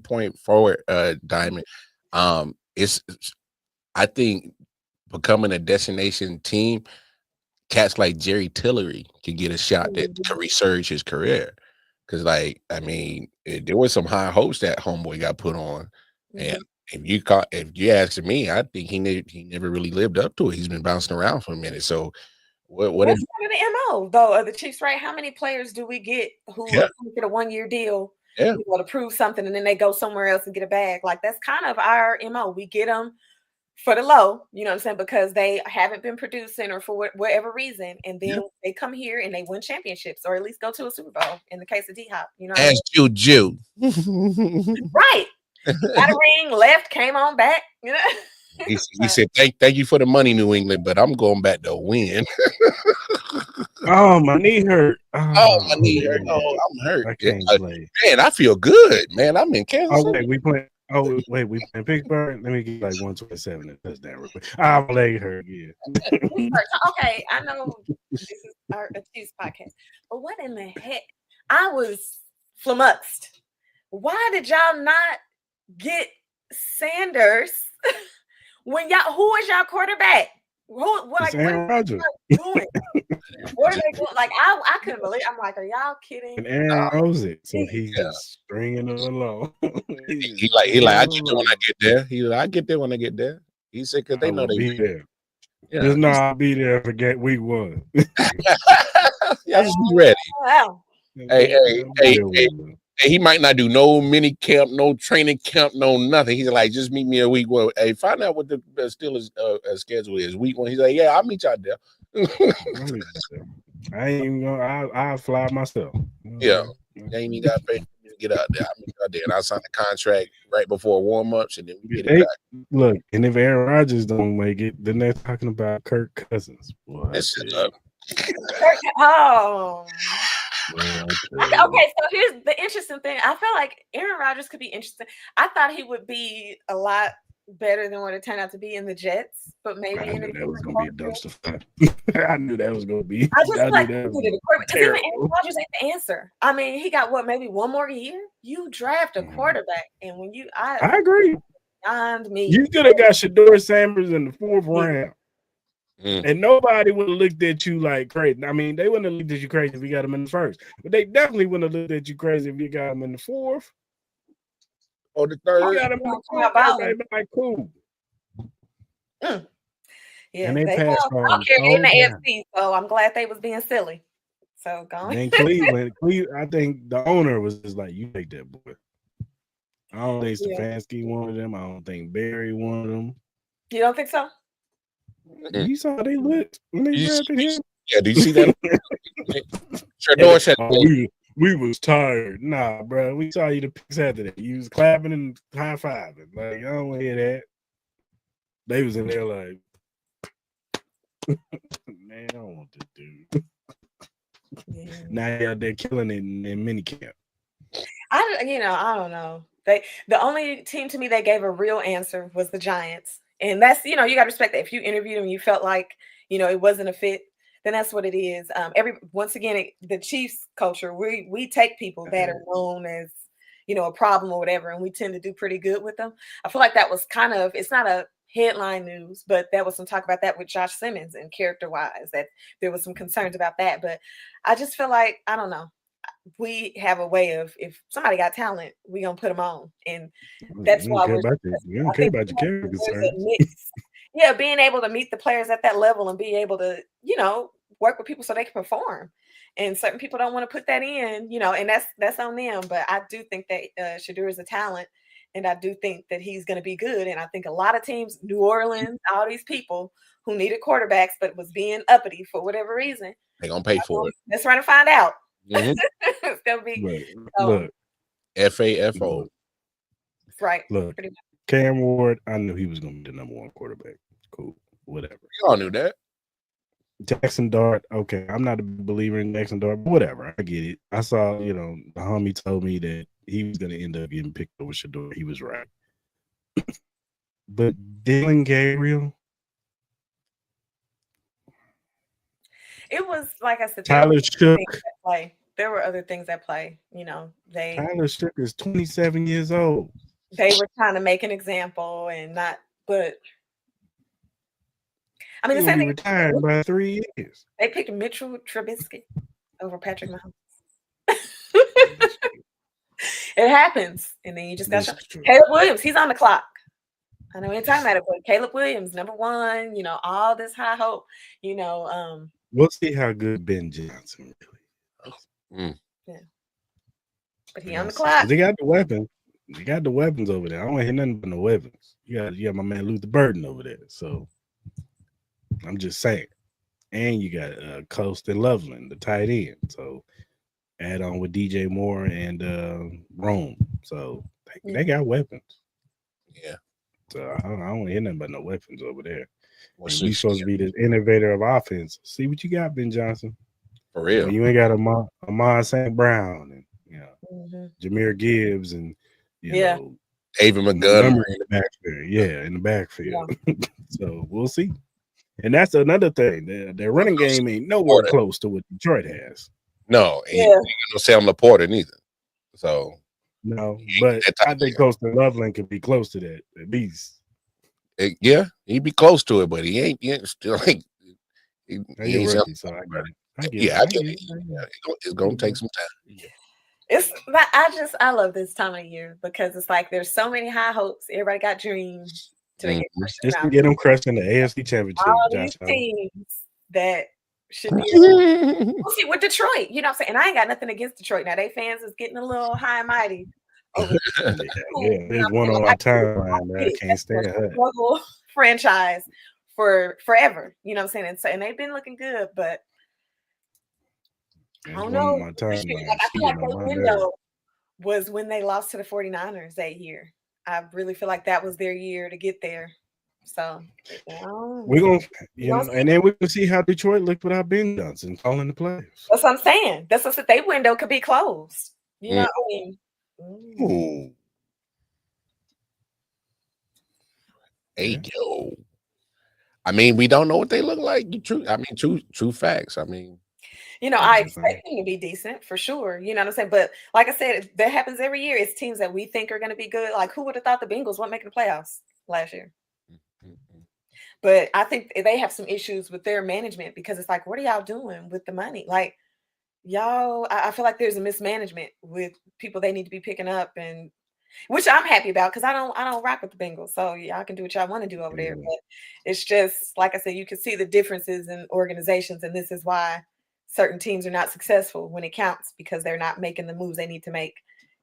point forward, Diamond. I think becoming a destination team, cats like Jerry Tillery can get a shot that can resurge his career. Because, like, I mean, there was some high hopes that homeboy got put on, and if you ask me, I think he never really lived up to it. He's been bouncing around for a minute. So what That's kind of the MO though of the Chiefs, right? How many players do we get who get a 1-year deal to prove something, and then they go somewhere else and get a bag? Like, that's kind of our MO. We get them for the low, you know what I'm saying, because they haven't been producing or for whatever reason, and then they come here and they win championships or at least go to a Super Bowl in the case of D-Hop. You know, as Juju, right? Got a ring, left, came on back. You know. He said, thank you for the money, New England, but I'm going back to win. Oh, my knee hurt. Oh, my knee hurt. Oh, I'm hurt. I can't play. Man, I feel good, man. I'm in Kansas City. Wait, we playing Pittsburgh. Let me get like 127 and touchdown real quick. My leg hurt. Yeah. Okay, I know this is our Chiefs podcast, but what in the heck? I was flummoxed. Why did y'all not get Sanders? When who is y'all quarterback? It's Aaron Rodgers. Doing? What are they doing? Like I couldn't believe. I'm like, are y'all kidding? And Aaron knows it, so he's just stringing it along. he like I get there when I get there. He like I get there when I get there. He said because they know they be there. Yeah, just know I'll be there. Forget week 1. Y'all just be ready. Wow. Hey, he might not do no mini camp, no training camp, no nothing. He's like, just meet me a week 1. Hey, find out what the Steelers schedule is. Week 1. He's like, yeah, I'll meet y'all there. I ain't even gonna. I'll fly myself. Yeah, you ain't even got to pay for me to get out there. I'll meet y'all there, and I'll sign the contract right before warm-ups, and then we get it back. Look, and if Aaron Rodgers don't make it, then they're talking about Kirk Cousins. Boy, Oh. Okay, so here's the interesting thing. I feel like Aaron Rodgers could be interesting. I thought he would be a lot better than what it turned out to be in the Jets, but maybe I knew that was gonna be a dumpster fire. I knew that was gonna be. I just like even Aaron Rodgers ain't the answer. I mean, he got what, maybe 1 more year? You draft a quarterback, and when you I agree. Beyond me. You could have got Shador Sanders in the 4th round. And nobody would have looked at you like crazy. I mean, they wouldn't have looked at you crazy if you got him in the 1st, but they definitely wouldn't have looked at you crazy if you got him in the 4th or the 3rd. You got him in the 4th, like cool. Yeah, and they passed on in the AFC, so I'm glad they was being silly. So going. And Cleveland, I think the owner was just like, you take that boy. I don't think Stefanski wanted him. I don't think Barry wanted him. You don't think so? You saw they looked when they drafted him. Yeah, do you see that? we was tired. Nah, bro. We saw you the picks after that. You was clapping and high fiving. Like, I don't want to hear that. They was in there like, man, I don't want this dude. Now they're killing it in minicamp. I don't know. The only team to me that gave a real answer was the Giants. And that's, you got to respect that. If you interviewed them, you felt like, it wasn't a fit, then that's what it is. Once again, the Chiefs culture, we take people that are known as, a problem or whatever, and we tend to do pretty good with them. I feel like that was it's not a headline news, but there was some talk about that with Josh Simmons and character-wise, that there was some concerns about that. But I just feel like, I don't know. We have a way of, if somebody got talent, we're going to put them on. And that's why we don't care about your character concerns. Yeah, being able to meet the players at that level and be able to, work with people so they can perform. And certain people don't want to put that in, and that's on them. But I do think that Shador is a talent, and I do think that he's going to be good. And I think a lot of teams, New Orleans, all these people who needed quarterbacks but was being uppity for whatever reason, they're going to pay for it. Let's try to find out. Mm-hmm. It's gonna be look, FAFO. Right. Look, Cam Ward, I knew he was gonna be the number 1 quarterback. Cool, whatever. You all knew that. Jackson Dart, okay. I'm not a believer in Jackson Dart, but whatever. I get it. I saw, the homie told me that he was gonna end up getting picked over Shador. He was right. But Dylan Gabriel. It was, like I said, Tyler Shook. There were other things at play. Tyler Shook is 27 years old. They were trying to make an example and not, but I mean, the same thing. Retired by 3 years. They picked Mitchell Trubisky over Patrick Mahomes. It happens, and then you just got Caleb Williams. He's on the clock. I know we ain't talking about it, but Caleb Williams, number 1. All this high hope. We'll see how good Ben Johnson really is. Yeah. But he on the clock. They got the weapons. They got the weapons over there. I don't hear nothing but no weapons. You got my man Luther Burden over there. So I'm just saying. And you got Coast and Loveland, the tight end. So add on with DJ Moore and Rome. So they got weapons. Yeah. So I don't hear nothing but no weapons over there. You supposed to be this innovator of offense. See what you got, Ben Johnson. For real. You ain't got Amon St. Brown and Jahmyr Gibbs and David Montgomery in the backfield. Yeah, in the backfield. Yeah. So we'll see. And that's another thing. Their running game ain't nowhere close to what Detroit has. No, ain't no Sam Laporta neither. So no, but I think Coastal Loveland could be close to that at least. Yeah, he'd be close to it, but he ain't still like he ain't rookie, so I get it. I get yeah, it. I get it. It's gonna take some time. Yeah. It's I love this time of year because it's like there's so many high hopes. Everybody got dreams to get Just to get them crushed in the AFC Championship. all these teams that should be we'll see with Detroit. You know what I'm saying? And I ain't got nothing against Detroit. Now they fans is getting a little high and mighty over there's one on my timeline that I can't stand her. Struggle franchise for forever. You know what I'm saying? And they've been looking good, but I don't know. My timeline. I feel like their window was when they lost to the 49ers that year. I really feel like that was their year to get there. So we're gonna, and then we can see how Detroit looked without Ben Johnson calling the plays. That's what I'm saying. That's what their window could be closed. You know what I mean? Ooh. Hey, yo. I mean, we don't know what they look like. True facts. I mean, I expect them to be decent for sure. You know what I'm saying? But like I said, that happens every year. It's teams that we think are going to be good. Like, who would have thought the Bengals weren't making the playoffs last year? But I think they have some issues with their management because it's like, what are y'all doing with the money? Like, y'all, I feel like there's a mismanagement with people they need to be picking up, and which I'm happy about because I don't rock with the Bengals. So y'all can do what y'all want to do over there. But it's just like I said, you can see the differences in organizations, and this is why certain teams are not successful when it counts because they're not making the moves they need to make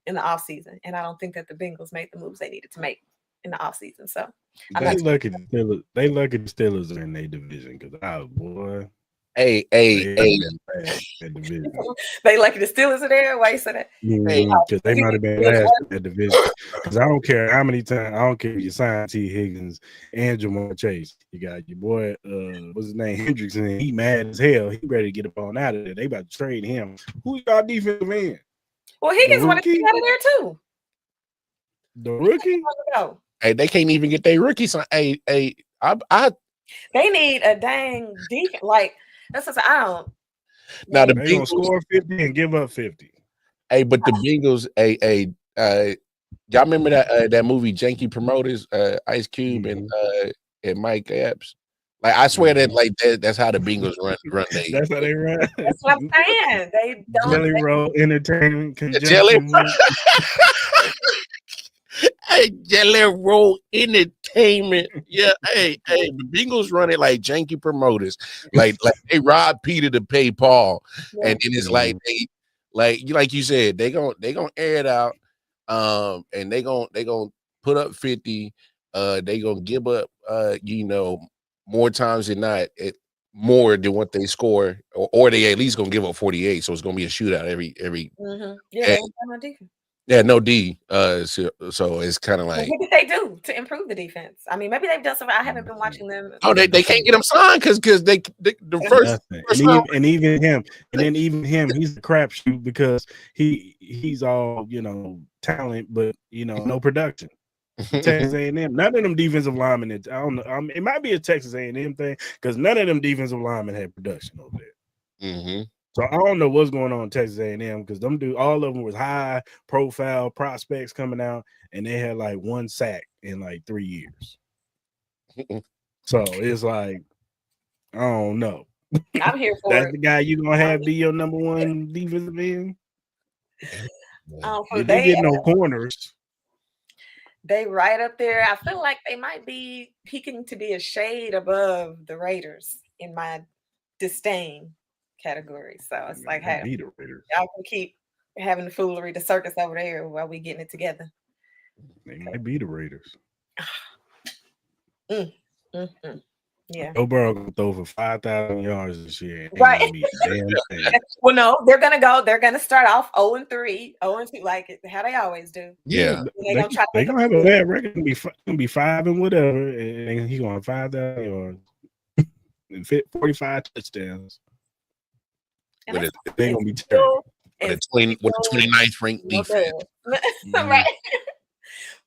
in the offseason. And I don't think that the Bengals made the moves they needed to make in the offseason. So they lucky the Steelers are in their division because boy. Hey. They lucky the Steelers are there. Why you say that? Because they might have been last in that division. Because I don't care how many times. I don't care if you sign T. Higgins and Jamar Chase. You got your boy, what's his name, Hendrickson. He mad as hell. He ready to get up on out of there. They about to trade him. Who y'all defensive end? Well, Higgins wanted to get out of there too. The rookie? Hey, they can't even get their rookies. They need a dang defense. Like that's what I don't. Now the Bengals gonna score 50 and give up 50. Hey, but the Bengals, y'all remember that movie Janky Promoters, Ice Cube and Mike Epps? Like I swear that's how the Bengals run. That's how they run. That's what I'm saying. They don't. Jelly Roll Entertainment. Jelly Roll Entertainment. Yeah, hey, the Bengals run it like Janky Promoters. Like they rob Peter to pay Paul, and then it's like they like you said they gonna air it out, and they gonna put up 50. They gonna give up more times than not more than what they score, or they at least gonna give up 48. So it's gonna be a shootout every. Yeah, no defense. Yeah, no D. So it's kind of like, what did they do to improve the defense? I mean, maybe they've done something. I haven't been watching them. Oh, they can't get him signed because the first and even him, he's a crapshoot because he's all talent, but no production. Texas A&M, none of them defensive linemen. I don't know. It might be a Texas A&M thing because none of them defensive linemen had production over there. So I don't know what's going on in Texas A&M because all of them was high profile prospects coming out, and they had like one sack in like 3 years. So it's like I don't know. I'm here for That's it. the guy you're gonna have be your number one defensive end. They get no corners. They right up there. I feel like they might be peaking to be a shade above the Raiders in my disdain category. So it's like, hey, y'all can keep having the foolery, the circus over there while we getting it together. They might be the Raiders. Yeah. Joe Burrow gonna throw for 5,000 yards this year. Right. Well, no, they're gonna start off 0-3, 0-2, like how they always do. Yeah. They're gonna have a bad record. Gonna be 5 and whatever, and he's gonna have 5,000 yards and 45 touchdowns. And they're gonna be terrible. With the 29th ranked defense. Right.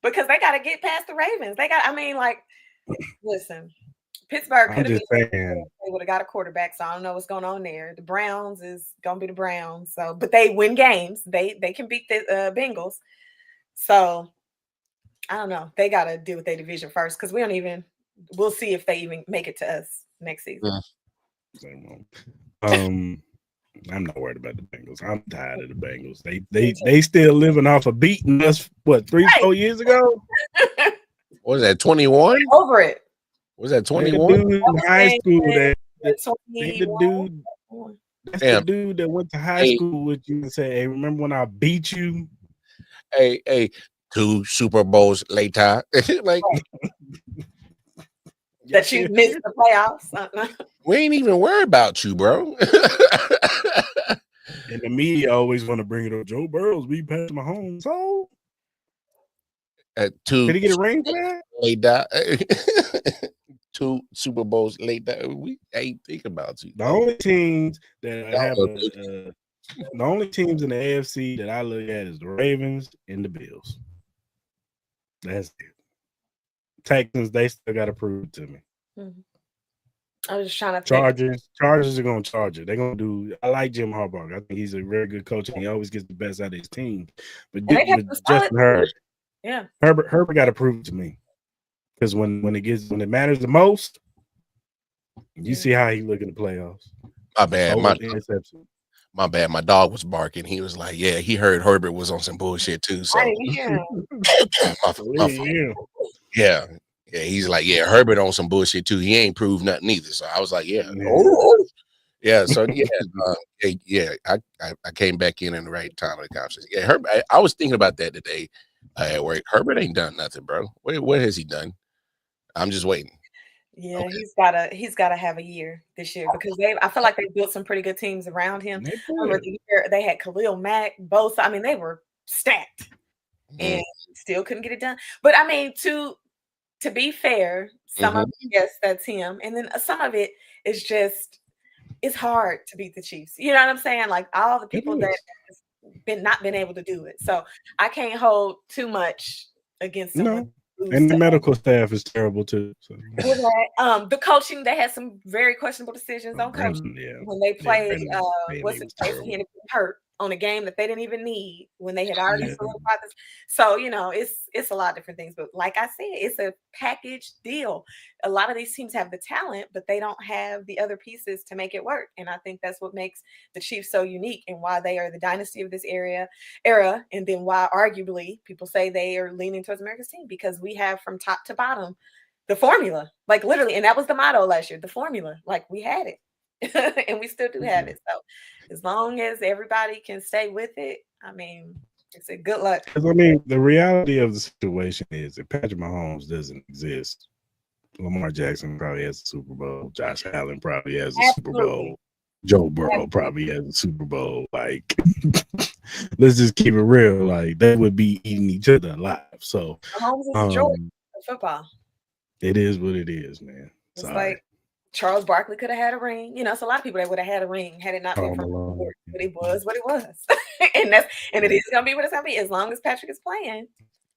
Because they gotta get past the Ravens. Listen, Pittsburgh could have they would have got a quarterback, so I don't know what's going on there. The Browns is gonna be the Browns, but they win games. They can beat the Bengals. So I don't know. They gotta deal with their division first because we don't even we'll see if they even make it to us next season. I'm not worried about the Bengals. I'm tired of the Bengals. They still living off of beating us, what, 3-4 years ago? What was that, 21? Over it. Was that 21? Dude in high school the dude that went to high school with you and said, hey, remember when I beat you? Hey, 2 Super Bowls later. Like that you missed the playoffs. We ain't even worried about you, bro. And the media always want to bring it up. Joe Burrow's beat Patrick Mahomes. So did he get a ring for that? Later. 2 Super Bowls later. We ain't thinking about you. The only teams that have the only teams in the AFC that I look at is the Ravens and the Bills. That's it. Texans, they still got to prove it to me. Mm-hmm. I was just trying to Chargers are going to charge it. They're going to do. I like Jim Harbaugh. I think he's a very good coach, and he always gets the best out of his team. But Justin Herbert, Herbert got to prove it to me, because when it matters the most, you see how he look in the playoffs. My bad. My bad. My dog was barking. He was like, "Yeah, he heard Herbert was on some bullshit too." So, yeah. He's like, "Yeah, Herbert on some bullshit too. He ain't proved nothing either." So I was like, "Yeah, yeah." So I came back in the right time of the conversation. Yeah, Herbert. I was thinking about that today at work. Herbert ain't done nothing, bro. What has he done? I'm just waiting. Yeah, okay. He's gotta have a year this year, because I feel like they built some pretty good teams around him. They had Khalil Mack, both. I mean, they were stacked and still couldn't get it done. But I mean, to be fair, some of it, yes, that's him, and then some of it is just it's hard to beat the Chiefs. You know what I'm saying? Like all the people that have not been able to do it. So I can't hold too much against someone. And the medical staff is terrible too. So. The coaching, they had some very questionable decisions on coaching when they played. What's it? He ended up hurt on a game that they didn't even need when they had already solidified this. So it's a lot of different things. But like I said, it's a package deal. A lot of these teams have the talent, but they don't have the other pieces to make it work. And I think that's what makes the Chiefs so unique, and why they are the dynasty of this era, and then why arguably people say they are leaning towards America's team, because we have from top to bottom the formula, like literally, and that was the motto last year, the formula. Like we had it. And we still do have it. So as long as everybody can stay with it, I mean, it's a good luck. I mean, the reality of the situation is that Patrick Mahomes doesn't exist. Lamar Jackson probably has a Super Bowl. Josh Allen probably has a Super Bowl. Joe Burrow probably has a Super Bowl. Like, let's just keep it real. Like, they would be eating each other alive. So Mahomes is the joy of football. It is what it is, man. It's like Charles Barkley could have had a ring. It's a lot of people that would have had a ring had it not been from the sport. But it was what it was. and it is gonna be what it's gonna be as long as Patrick is playing.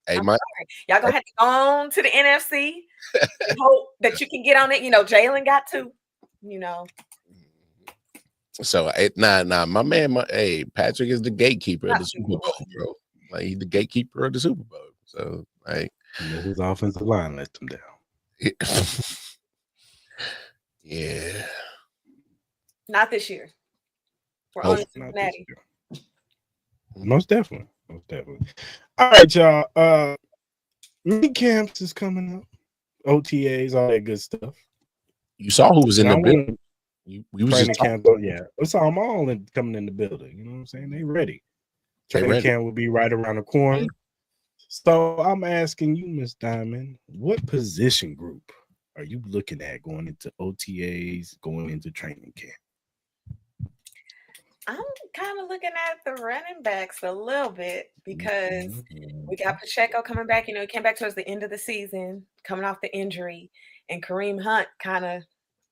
Hey, y'all gonna have to go on to the NFC and hope that you can get on it. Jalen got to, So my man, Patrick is the gatekeeper of the Super Bowl, bro. Like, he's the gatekeeper of the Super Bowl. So his offensive line lets him down. Yeah. Not this year. We're on Cincinnati. Most definitely. All right, y'all. Mini camps is coming up. OTAs, all that good stuff. You saw who was in the building. We was training camp. I saw them all coming in the building. You know what I'm saying? They ready. Training camp will be right around the corner. So I'm asking you, Miss Diamond, what position group are you looking at going into OTAs, going into training camp? I'm kind of looking at the running backs a little bit, because we got Pacheco coming back. He came back towards the end of the season, coming off the injury, and Kareem Hunt kind of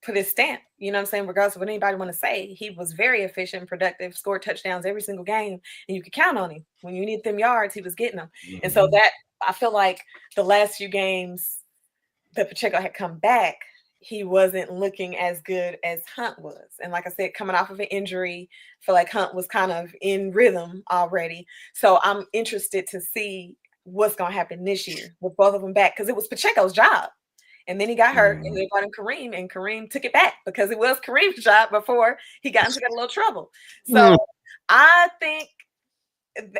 put his stamp. You know what I'm saying? Regardless of what anybody want to say, he was very efficient and productive, scored touchdowns every single game, and you could count on him. When you need them yards, he was getting them. And so that, I feel like the last few games that Pacheco had come back, he wasn't looking as good as Hunt was. And like I said, coming off of an injury, I feel like Hunt was kind of in rhythm already. So I'm interested to see what's going to happen this year with both of them back, because it was Pacheco's job. And then he got hurt, and they brought in Kareem, and Kareem took it back because it was Kareem's job before he got into a little trouble. So I think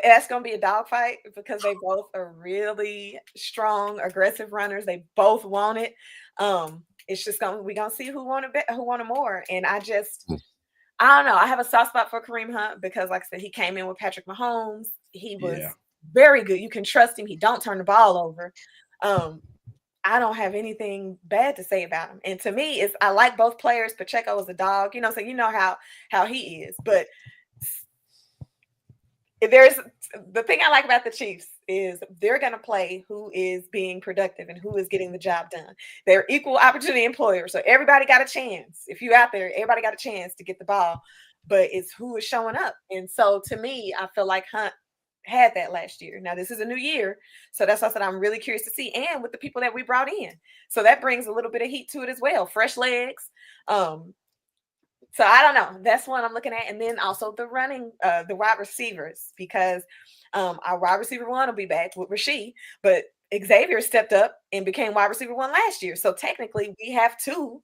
that's going to be a dogfight because they both are really strong, aggressive runners. They both want it. It's just we're gonna see who wanted more. And I don't know. I have a soft spot for Kareem Hunt because, like I said, he came in with Patrick Mahomes. He was very good. You can trust him. He don't turn the ball over. I don't have anything bad to say about him. And to me, I like both players. Pacheco is a dog, so you know how he is. But there's the thing I like about the Chiefs is they're going to play who is being productive and who is getting the job done. They're equal opportunity employers. So everybody got a chance. If you're out there, everybody got a chance to get the ball, but it's who is showing up. And so to me, I feel like Hunt had that last year. Now this is a new year. So that's what I said. I'm really curious to see. And with the people that we brought in. So that brings a little bit of heat to it as well. Fresh legs. So I don't know. That's one I'm looking at. And then also the wide receivers, because our wide receiver one will be back with Rasheed, but Xavier stepped up and became wide receiver one last year. So technically we have two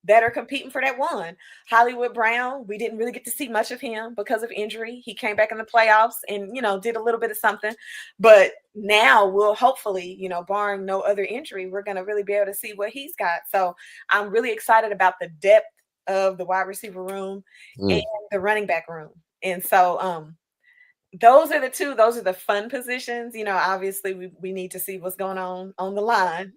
that are competing for that one. Hollywood Brown, we didn't really get to see much of him because of injury. He came back in the playoffs and, did a little bit of something. But now we'll hopefully, barring no other injury, we're going to really be able to see what he's got. So I'm really excited about the depth of the wide receiver room and the running back room. And so those are the fun positions. Obviously we need to see what's going on the line.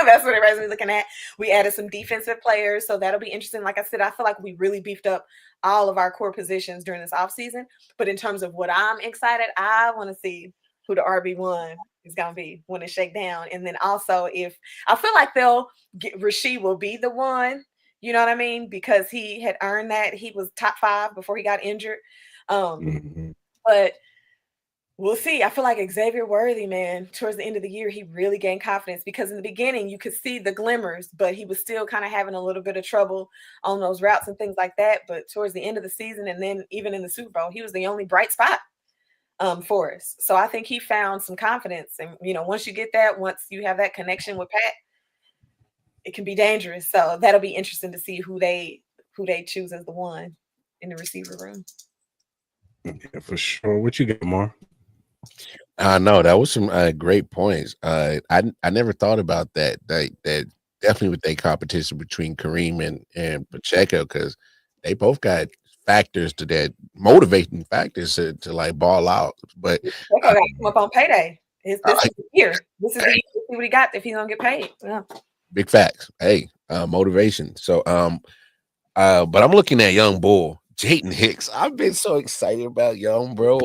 That's what everybody's looking at. We added some defensive players, so that'll be interesting. Like I said, I feel like we really beefed up all of our core positions during this offseason. But in terms of what I'm excited, I want to see who the RB1 is going to be when it shake down. And then also if I feel like Rasheed will be the one, you know what I mean? Because he had earned that. He was top 5 before he got injured. But we'll see. I feel like Xavier Worthy, man, towards the end of the year, he really gained confidence because in the beginning you could see the glimmers, but he was still kind of having a little bit of trouble on those routes and things like that. But towards the end of the season and then even in the Super Bowl, he was the only bright spot for us. So I think he found some confidence. And, once you get that, once you have that connection with Pat, it can be dangerous. So that'll be interesting to see who they choose as the one in the receiver room. Yeah, for sure. What you got, Mar? No, that was some great points. I never thought about that. That definitely with the competition between Kareem and Pacheco, because they both got factors to that, motivating factors to like ball out. But got to come up on payday. This is the year. This is the year to see what he got if he's gonna get paid. Yeah. Big facts. Hey, motivation. So but I'm looking at young bull Jaden Hicks. I've been so excited about young bro.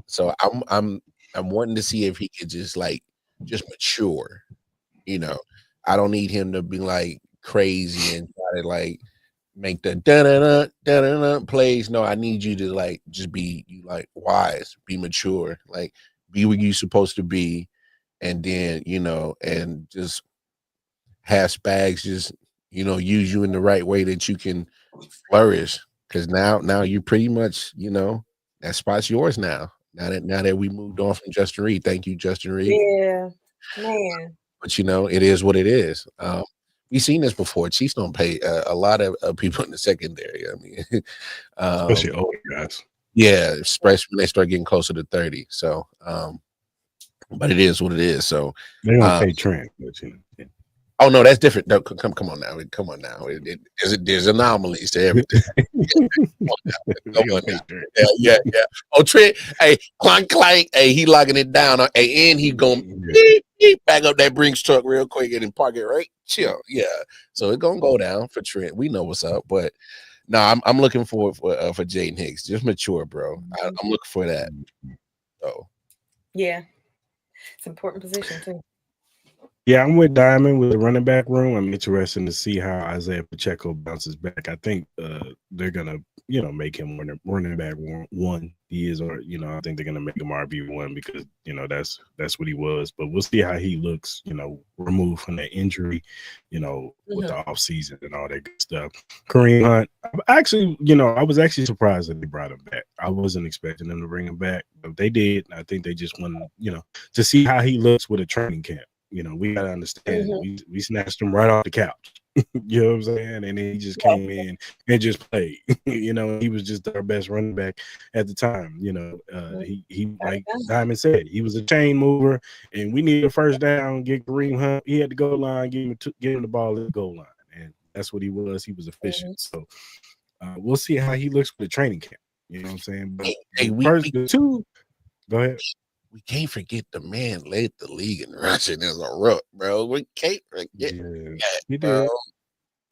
So I'm wanting to see if he could just mature. I don't need him to be like crazy and try to like make the da-da-da plays. No, I need you to just be wise, be mature, be where you're supposed to be, and then and just have Spags just use you in the right way that you can flourish. Because now you pretty much that spot's yours now. Now that we moved on from Justin Reed, thank you, Justin Reed. Yeah, man. But it is what it is. We've seen this before. Chiefs don't pay a lot of people in the secondary. I mean, especially older guys. Yeah, especially when they start getting closer to 30. So, but it is what it is. So they don't pay Trent, but yeah. Oh no, that's different. No, come on now. There's anomalies to everything. Yeah. Oh, Trent, hey, clank. Hey, he locking it down. Hey, and he going back up that Brinks truck real quick and then park it right. Chill. Yeah. So it's gonna go down for Trent. We know what's up, but no, I'm looking forward for Jaden Hicks. Just mature, bro. I'm looking for that. So yeah, it's an important position too. Yeah, I'm with Diamond with the running back room. I'm interested to see how Isaiah Pacheco bounces back. I think they're gonna, make him running back one. He is, or I think they're gonna make him RB1 because that's what he was. But we'll see how he looks, removed from that injury, with the off season and all that good stuff. Kareem Hunt, I was actually surprised that they brought him back. I wasn't expecting them to bring him back, but they did. I think they just wanted, to see how he looks with a training camp. You know, we gotta understand we snatched him right off the couch. You know what I'm saying? And then he just came in and just played. You know, he was just our best running back at the time. You know, he like Diamond said, he was a chain mover, and we needed a first down, get Kareem Hunt. He had to goal line, get him the ball at the goal line, and that's what he was. He was efficient. So we'll see how he looks for the training camp. You know what I'm saying? But the two, go ahead. We can't forget the man led the league in rushing as a rook, bro. We can't forget that, bro.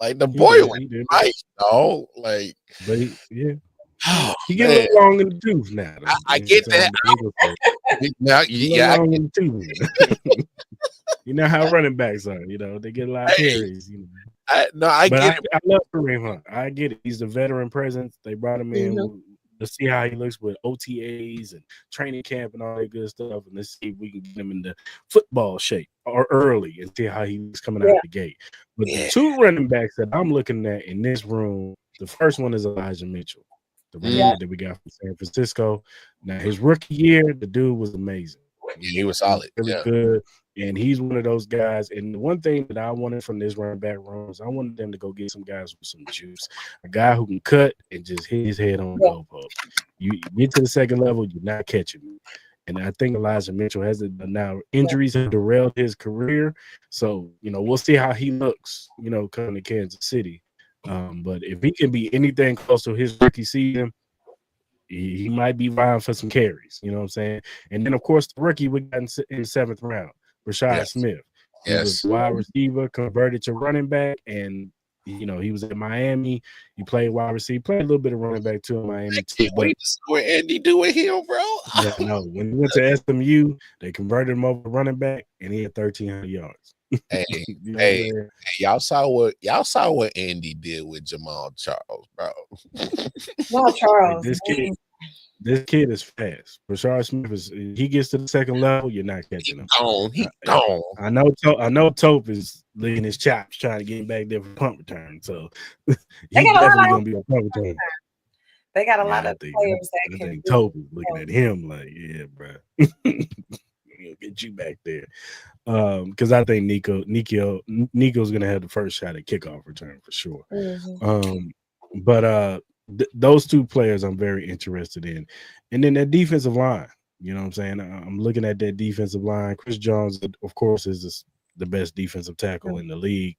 Like the boy was nice, dog. Like, but he he get a little long in the tooth now. I get that. Now, long in the tooth. You know how running backs are. You know they get a lot of carries. You know. I get it. I love Kareem Hunt. I get it. He's the veteran presence. They brought him in. Let's see how he looks with OTAs and training camp and all that good stuff. And let's see if we can get him into football shape or early and see how he's coming out the gate. But the two running backs that I'm looking at in this room, the first one is Elijah Mitchell, the running back that we got from San Francisco. Now, his rookie year, the dude was amazing. He was solid. Really good. And he's one of those guys. And the one thing that I wanted from this running back room is I wanted them to go get some guys with some juice. A guy who can cut and just hit his head on the goalpost. You get to the second level, you're not catching me. And I think Elijah Mitchell has it now. Injuries have derailed his career. So, you know, we'll see how he looks, you know, coming to Kansas City. But if he can be anything close to his rookie season, he might be vying for some carries. You know what I'm saying? And then, of course, the rookie we got in the 7th round. Rashad Smith. He was wide receiver, converted to running back, and you know he was at Miami. He played wide receiver, played a little bit of running back too in Miami too. Wait to see what Andy do with him, bro. Yeah, no. When he went to SMU, they converted him over to running back, and he had 1,300 yards. Hey, y'all saw what Andy did with Jamal Charles, bro. Jamal Charles, This kid is fast. Rashard Smith he gets to the second level, you're not catching him. He's gone. I know Tope is licking his chops trying to get him back there for punt return. So he's definitely gonna be a punt return. They got a lot of players that can. I think Tope is looking at him like, yeah, bro. We'll get you back there. Because I think Nico's gonna have the first shot at kickoff return for sure. But those two players I'm very interested in. And then that defensive line, you know what I'm saying? I'm looking at that defensive line. Chris Jones, of course, is the best defensive tackle in the league.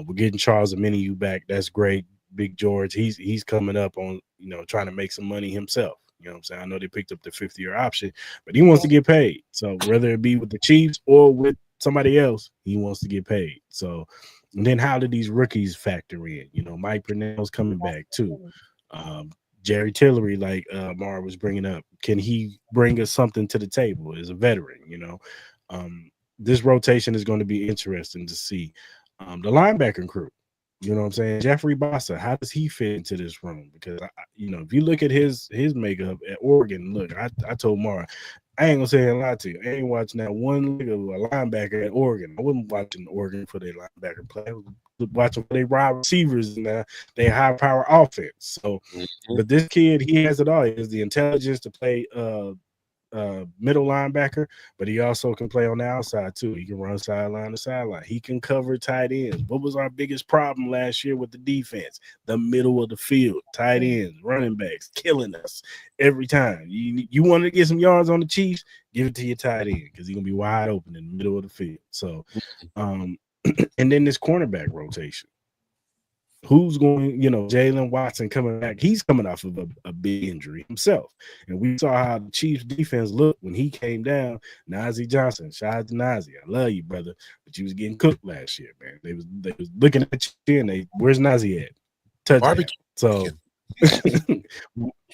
We're getting Charles Omenihu back. That's great. Big George, he's coming up on, you know, trying to make some money himself. You know what I'm saying? I know they picked up the 50-year option, but he wants to get paid. So whether it be with the Chiefs or with somebody else, he wants to get paid. So, and then how do these rookies factor in? You know, Mike Purnell's coming back too. Jerry Tillery, like Mara was bringing up, can he bring us something to the table as a veteran? You know, this rotation is going to be interesting to see. The linebacker crew, you know what I'm saying? Jeffrey Bossa, how does he fit into this room? Because, you know, if you look at his makeup at Oregon, look, I told Mara, I ain't gonna say a lot to you. I ain't watching that one leg of a linebacker at Oregon. I wasn't watching Oregon for their linebacker play. I was watching for their wide receivers and their high power offense. So, but this kid, he has it all. He has the intelligence to play middle linebacker, but he also can play on the outside too. He can run sideline to sideline. He can cover tight ends. What was our biggest problem last year with the defense? The middle of the field, tight ends, running backs, killing us every time. You want to get some yards on the Chiefs, give it to your tight end because he's gonna be wide open in the middle of the field. So, and then this cornerback rotation. Who's going, you know, Jalen Watson coming back. He's coming off of a big injury himself. And we saw how the Chiefs defense looked when he came down. Najee Johnson, shout out to Najee. I love you, brother. But you was getting cooked last year, man. They was looking at you and where's Najee at? Touchdown. So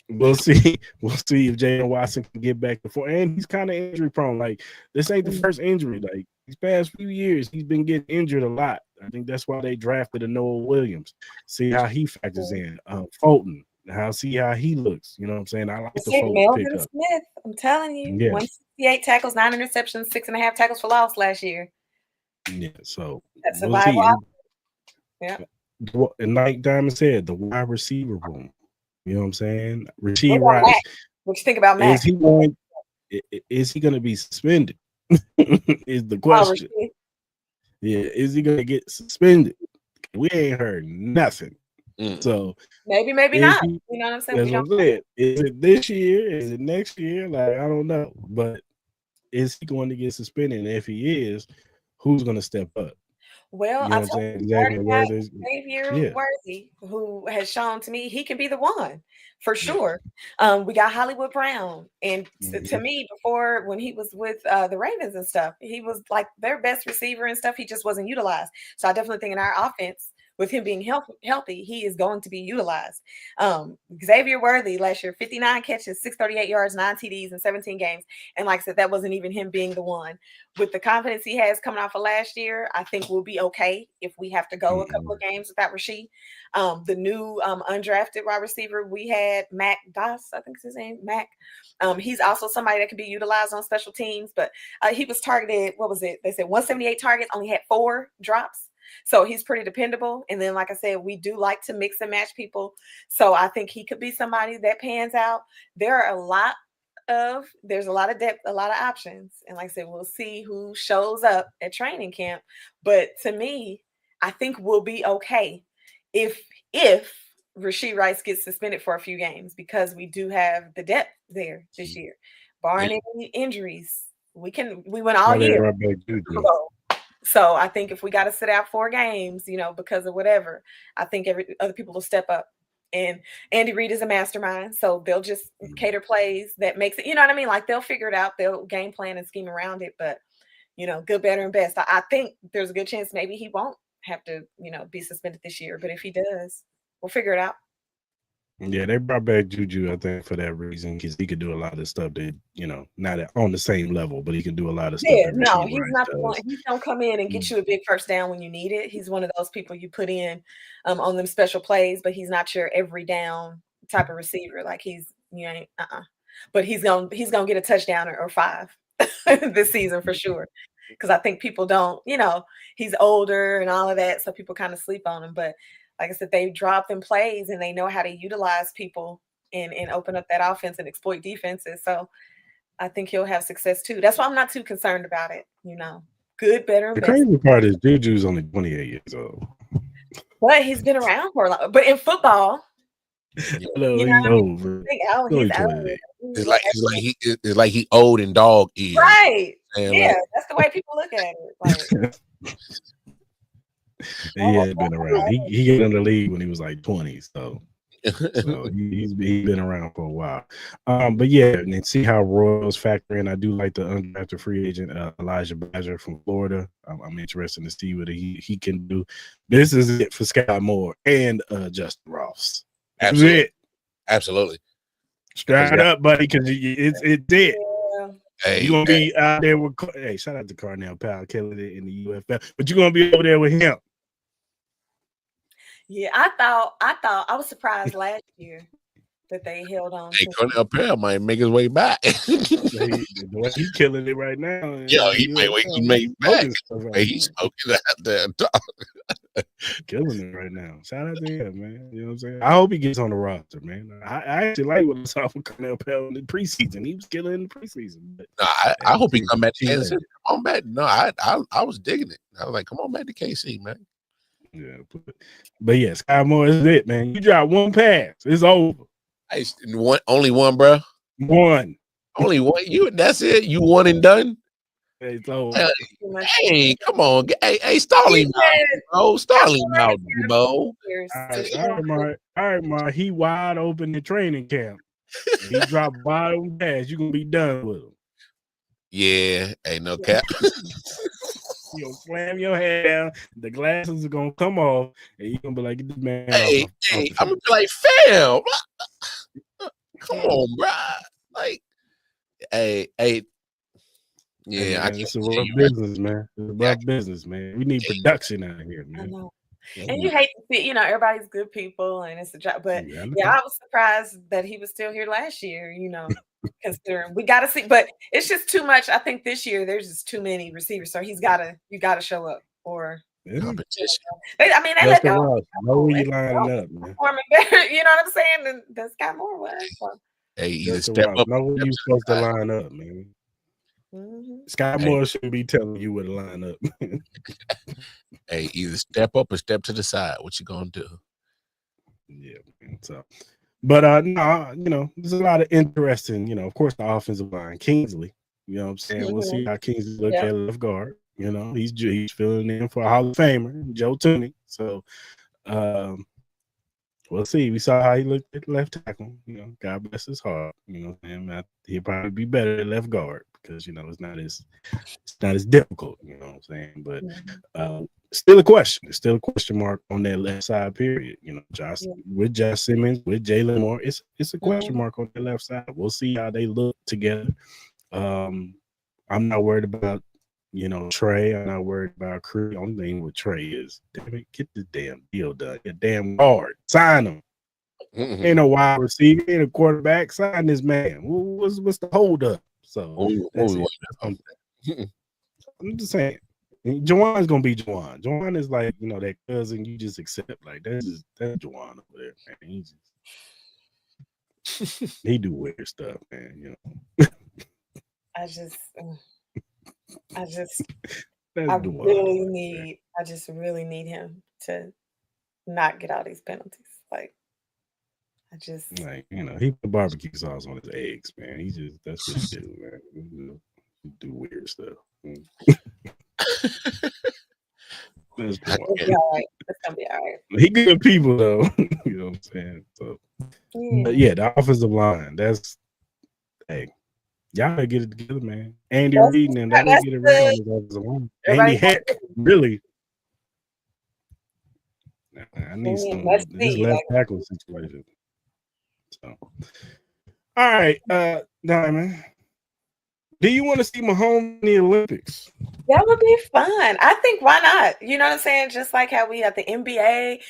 we'll see. We'll see if Jalen Watson can get back before. And he's kind of injury prone. Like, this ain't the first injury. Like, these past few years, he's been getting injured a lot. I think that's why they drafted a Noah Williams. See how he factors in. Fulton, see how he looks. You know what I'm saying? I like the Fulton pickup. Smith, I'm telling you, 168 tackles, 9 interceptions, 6.5 tackles for loss last year. Yeah, so that's a viable. Yeah. And like Diamond said, the wide receiver room. You know what I'm saying? Rasheed Rice. What you think about Matt? Is he going to be suspended? Is the question. Yeah, is he gonna get suspended? We ain't heard nothing. So maybe not. You know what I'm saying? That's what I'm saying. Is it this year? Is it next year? Like, I don't know. But is he going to get suspended? And if he is, who's going to step up? Well, you know I what told I'm you, saying? Xavier Worthy, who has shown to me he can be the one for sure. We got Hollywood Brown, and to me, before when he was with the Ravens and stuff, he was like their best receiver and stuff. He just wasn't utilized. So I definitely think in our offense, with him being healthy, he is going to be utilized. Xavier Worthy last year, 59 catches, 638 yards, 9 TDs in 17 games. And like I said, that wasn't even him being the one. With the confidence he has coming off of last year, I think we'll be okay if we have to go a couple of games without Rasheed. The new undrafted wide receiver we had, Mac Doss, I think is his name, Mac. He's also somebody that can be utilized on special teams, but he was targeted, what was it? They said 178 targets, only had 4 drops. So he's pretty dependable. And then, like I said, we do like to mix and match people. So I think he could be somebody that pans out. There's a lot of depth, a lot of options. And like I said, we'll see who shows up at training camp. But to me, I think we'll be okay if Rashee Rice gets suspended for a few games, because we do have the depth there this year. Barring any injuries, we went all year. So I think if we got to sit out 4 games, because of whatever, I think other people will step up. And Andy Reid is a mastermind, so they'll just cater plays that makes it, you know what I mean? Like, they'll figure it out. They'll game plan and scheme around it. But, good, better, and best. I think there's a good chance maybe he won't have to, be suspended this year. But if he does, we'll figure it out. Yeah, they brought back Juju, I think, for that reason, because he could do a lot of stuff that, not on the same level, but he can do a lot of stuff. Yeah, no, he's not the one. He's gonna come in and get you a big first down when you need it. He's one of those people you put in on them special plays, but he's not your every down type of receiver. Like, he's but he's gonna get a touchdown or 5 this season for sure. Because I think people don't, he's older and all of that, so people kind of sleep on him. But like I said, they drop them plays and they know how to utilize people and open up that offense and exploit defenses. So I think he'll have success too. That's why I'm not too concerned about it. Good, better, and the best. crazy part is Juju's only 28 years old. But he's been around for a long. But in football, he's old. It's like he old and dog ears. Right. Yeah, that's the way people look at it. Like, he has been around. He got in the league when he was like 20, so he's been around for a while. But yeah, and then see how Royals factor in. I do like the undrafted free agent Elijah Badger from Florida. I'm interested to see what he can do. This is it for Scott Moore and Justin Ross. Absolutely. Straight up, buddy, because it's it. Yeah. Hey, you're gonna be out there with. Hey, shout out to Carnell Powell, killing it in the UFL. But you're gonna be over there with him. Yeah, I was surprised last year that they held on. Hey, Cornell Powell might make his way back. He's killing it right now. Yeah, he may back. He's smoking out there. Killing it right now. Shout out to him, man. You know what I'm saying? I hope he gets on the roster, man. I actually like what I saw from Cornell Powell in the preseason. He was killing in the preseason. But no, I hope he come back to Kansas City. Come on back. No, I was digging it. I was like, come on back to KC, man. Yeah, but yeah, Sky Moore is it, man. You drop one pass, it's over. Hey, only one, bro. One, only one. That's it. You one and done. It's over. Hey, come on. Hey, Starling out, bro. Starling out, bro. All right, Mark. He wide open in training camp. He drop bottom pass. You gonna be done with him. Yeah, ain't no cap. You gonna slam your head down, the glasses are gonna come off, and you're gonna be like, this man. Hey, I'm gonna be like, fam, come on, bro. Like, hey, yeah, it's a rough business, man. It's a rough business, man. We need production out here, man. I know. And you hate to see, everybody's good people and it's a job, but I was surprised that he was still here last year, considering we got to see, but it's just too much. I think this year there's just too many receivers, so you got to show up or competition. They let go. Know where you lining up, man. Performing better, you know what I'm saying? Than Scott Moore was. So. Hey, either step up. Know where you supposed to line up, man. Scott Moore shouldn't be telling you where to line up. Hey, either step up or step to the side. What you gonna do? Yeah, man, so. But no, there's a lot of interesting, of course, the offensive line. Kingsley, you know what I'm saying? We'll see how Kingsley look at left guard. He's filling in for a Hall of Famer, Joe Tooney. So we'll see. We saw how he looked at left tackle. God bless his heart. And he'll probably be better at left guard because it's not as difficult. You know what I'm saying? But still a question. It's still a question mark on that left side. Period. With Josh Simmons, with Jalen Moore, it's a question mark on the left side. We'll see how they look together. I'm not worried about Trey. I'm not worried about Creed. The only thing with Trey is, damn it, get the damn deal done. Get damn guard. Sign him. Ain't no wide receiver, ain't a quarterback. Sign this man. What's the hold up? So I'm just saying. Jawan's gonna be Jawan. Jawan is like, that cousin you just accept. Like that's Jawan over there, man. He do weird stuff, man. I just really need him to not get all these penalties. Like, he put barbecue sauce on his eggs, man. That's what he do, man. He do weird stuff. That's it's gonna be all right. He good people though. You know what I'm saying? So, but the offensive line. That's y'all gotta get it together, man. Andy Reid and that get it right on the offensive line. Andy Heck, really. I need this left tackle situation. So, all right, Diamond. Do you want to see Mahomes in the Olympics? That would be fun. I think why not? You know what I'm saying? Just like how we have the NBA,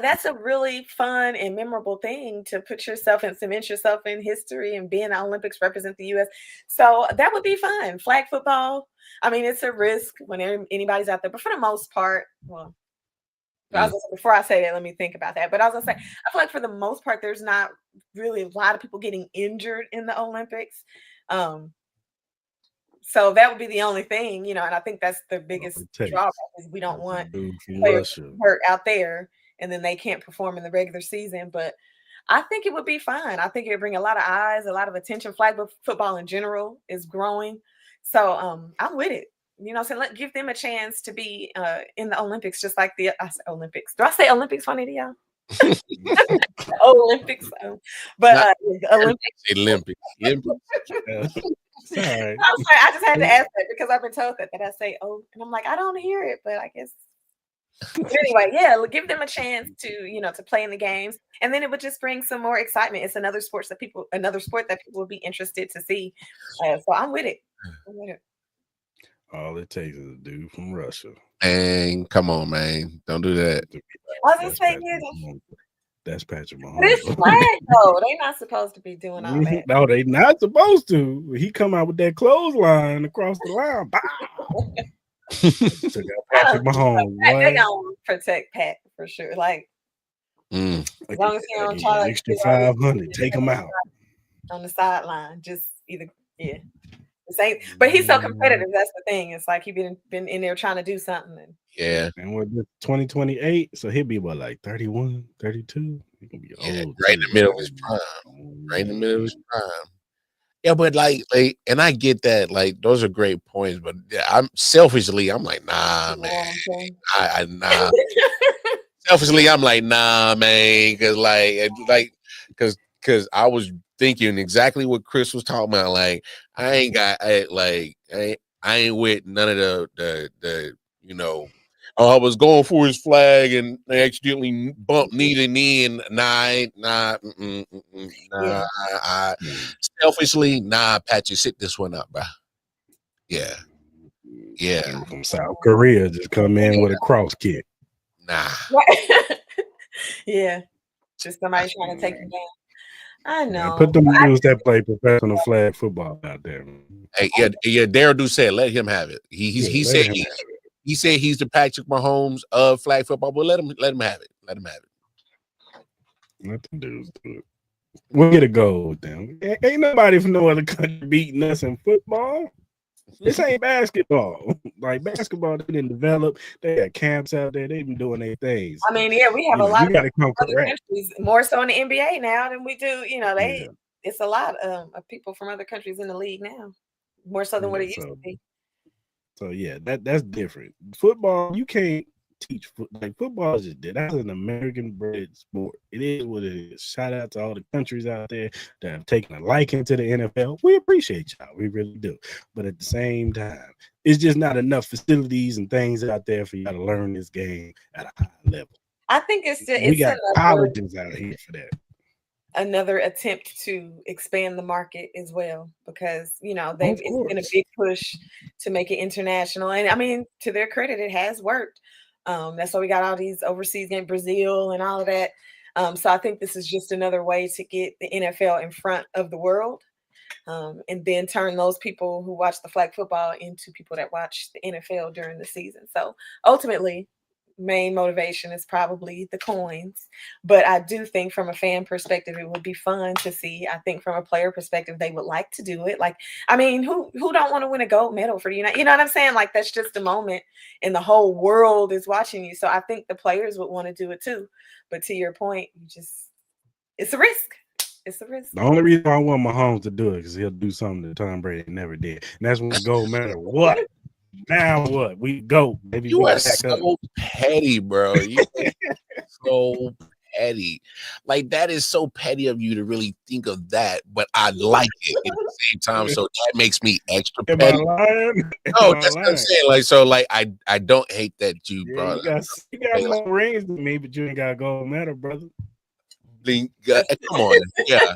that's a really fun and memorable thing to put yourself and cement yourself in history and be in the Olympics, represent the U.S. So that would be fun. Flag football. I mean, it's a risk when anybody's out there, but for the most part, before I say that, let me think about that. But I was gonna say, I feel like for the most part, there's not really a lot of people getting injured in the Olympics. So that would be the only thing, and I think that's the biggest drawback is we don't want players hurt out there and then they can't perform in the regular season. But I think it would be fun. I think it would bring a lot of eyes, a lot of attention. Flag football in general is growing. So I'm with it. So give them a chance to be in the Olympics, just like Olympics. Do I say Olympics funny to y'all? Olympics. But Olympics. Right. I just had to ask that because I've been told that I say, and I'm like, I don't hear it, but I guess. But anyway, give them a chance to, to play in the games, and then it would just bring some more excitement. It's another sport that people would be interested to see. So I'm with it. All it takes is a dude from Russia. And come on, man, don't do that. I was gonna say, that's Patrick Mahomes. This flag, though, they're not supposed to be doing all that. No, they not supposed to. He come out with that clothesline across the line. Took out Patrick Mahomes. They gonna protect Pat for sure. Like, as long as he don't try extra 500, take him out on the sideline. Just either, but he's so competitive. That's the thing. It's like he been in there trying to do something. And we're 2028, so he'll be like 31, 32. He gonna be old. Right in the middle of his prime. Yeah, but and I get that. Like, those are great points, but I'm like, nah, man. Nah. Selfishly, I'm like, nah, man, because I was thinking exactly what Chris was talking about. Like, I ain't with none of the I was going for his flag and I accidentally bumped knee to knee, and selfishly, Pat, you sit this one up, bro. Yeah. From South Korea, just come in with a cross kick. Nah. Just somebody trying to take you down. I know. Put them dudes that play professional flag football out there. Hey, Darryl said, let him have it. He said he's the Patrick Mahomes of flag football, but let him have it. Let him have it. Let them dudes do it. We'll get a goal with them. Ain't nobody from no other country beating us in football. This ain't basketball. Like basketball, they didn't develop. They got camps out there. They've been doing their things. I mean, yeah, we have a lot you of got to come other correct. countries, more so in the NBA now than we do. It's a lot of people from other countries in the league now, more so than what it used to be. So yeah, that's different. Football, you can't teach like football is just that's an American bred sport. It is what it is. Shout out to all the countries out there that have taken a liking to the NFL. We appreciate y'all, we really do. But at the same time, it's just not enough facilities and things out there for y'all to learn this game at a high level. I think we got colleges out here for that. Another attempt to expand the market as well, because it's been a big push to make it international, and I mean, to their credit, it has worked. That's why we got all these overseas games, Brazil and all of that. So I think this is just another way to get the NFL in front of the world, and then turn those people who watch the flag football into people that watch the NFL during the season. So ultimately, main motivation is probably the coins, but I do think from a fan perspective it would be fun to see. I think from a player perspective they would like to do it. Like, I mean, who don't want to win a gold medal for the United? You know what I'm saying? Like, that's just a moment and the whole world is watching you. So I think the players would want to do it too. But to your point, it's a risk. It's a risk. The only reason I want Mahomes to do it is he'll do something that Tom Brady never did, and that's when the gold medal. What? Now what? We go, baby. You are so petty, bro. You so petty. Like, that is so petty of you to really think of that, but I like it at the same time. So that makes me extra petty. Am I lying? No, that's what I'm saying. I don't hate that you brought you got more rings than me, but you ain't got a gold medal, brother. Come on. Yeah.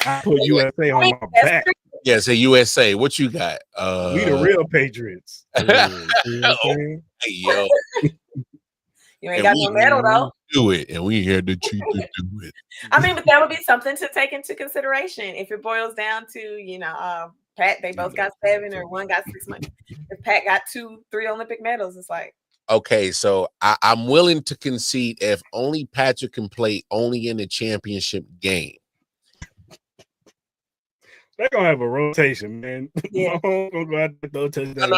I put USA on my back. Yeah, say USA. What you got? We the real Patriots. Yo. You ain't got no medal though. Do it, and we here to treat you do it. I mean, but that would be something to take into consideration if it boils down to, Pat, they both got 7 or one got 6 months. If Pat got 2-3 Olympic medals, it's like, okay, so I'm willing to concede if only Patrick can play only in the championship game. They're gonna have a rotation, man. Yeah. Gonna go out there,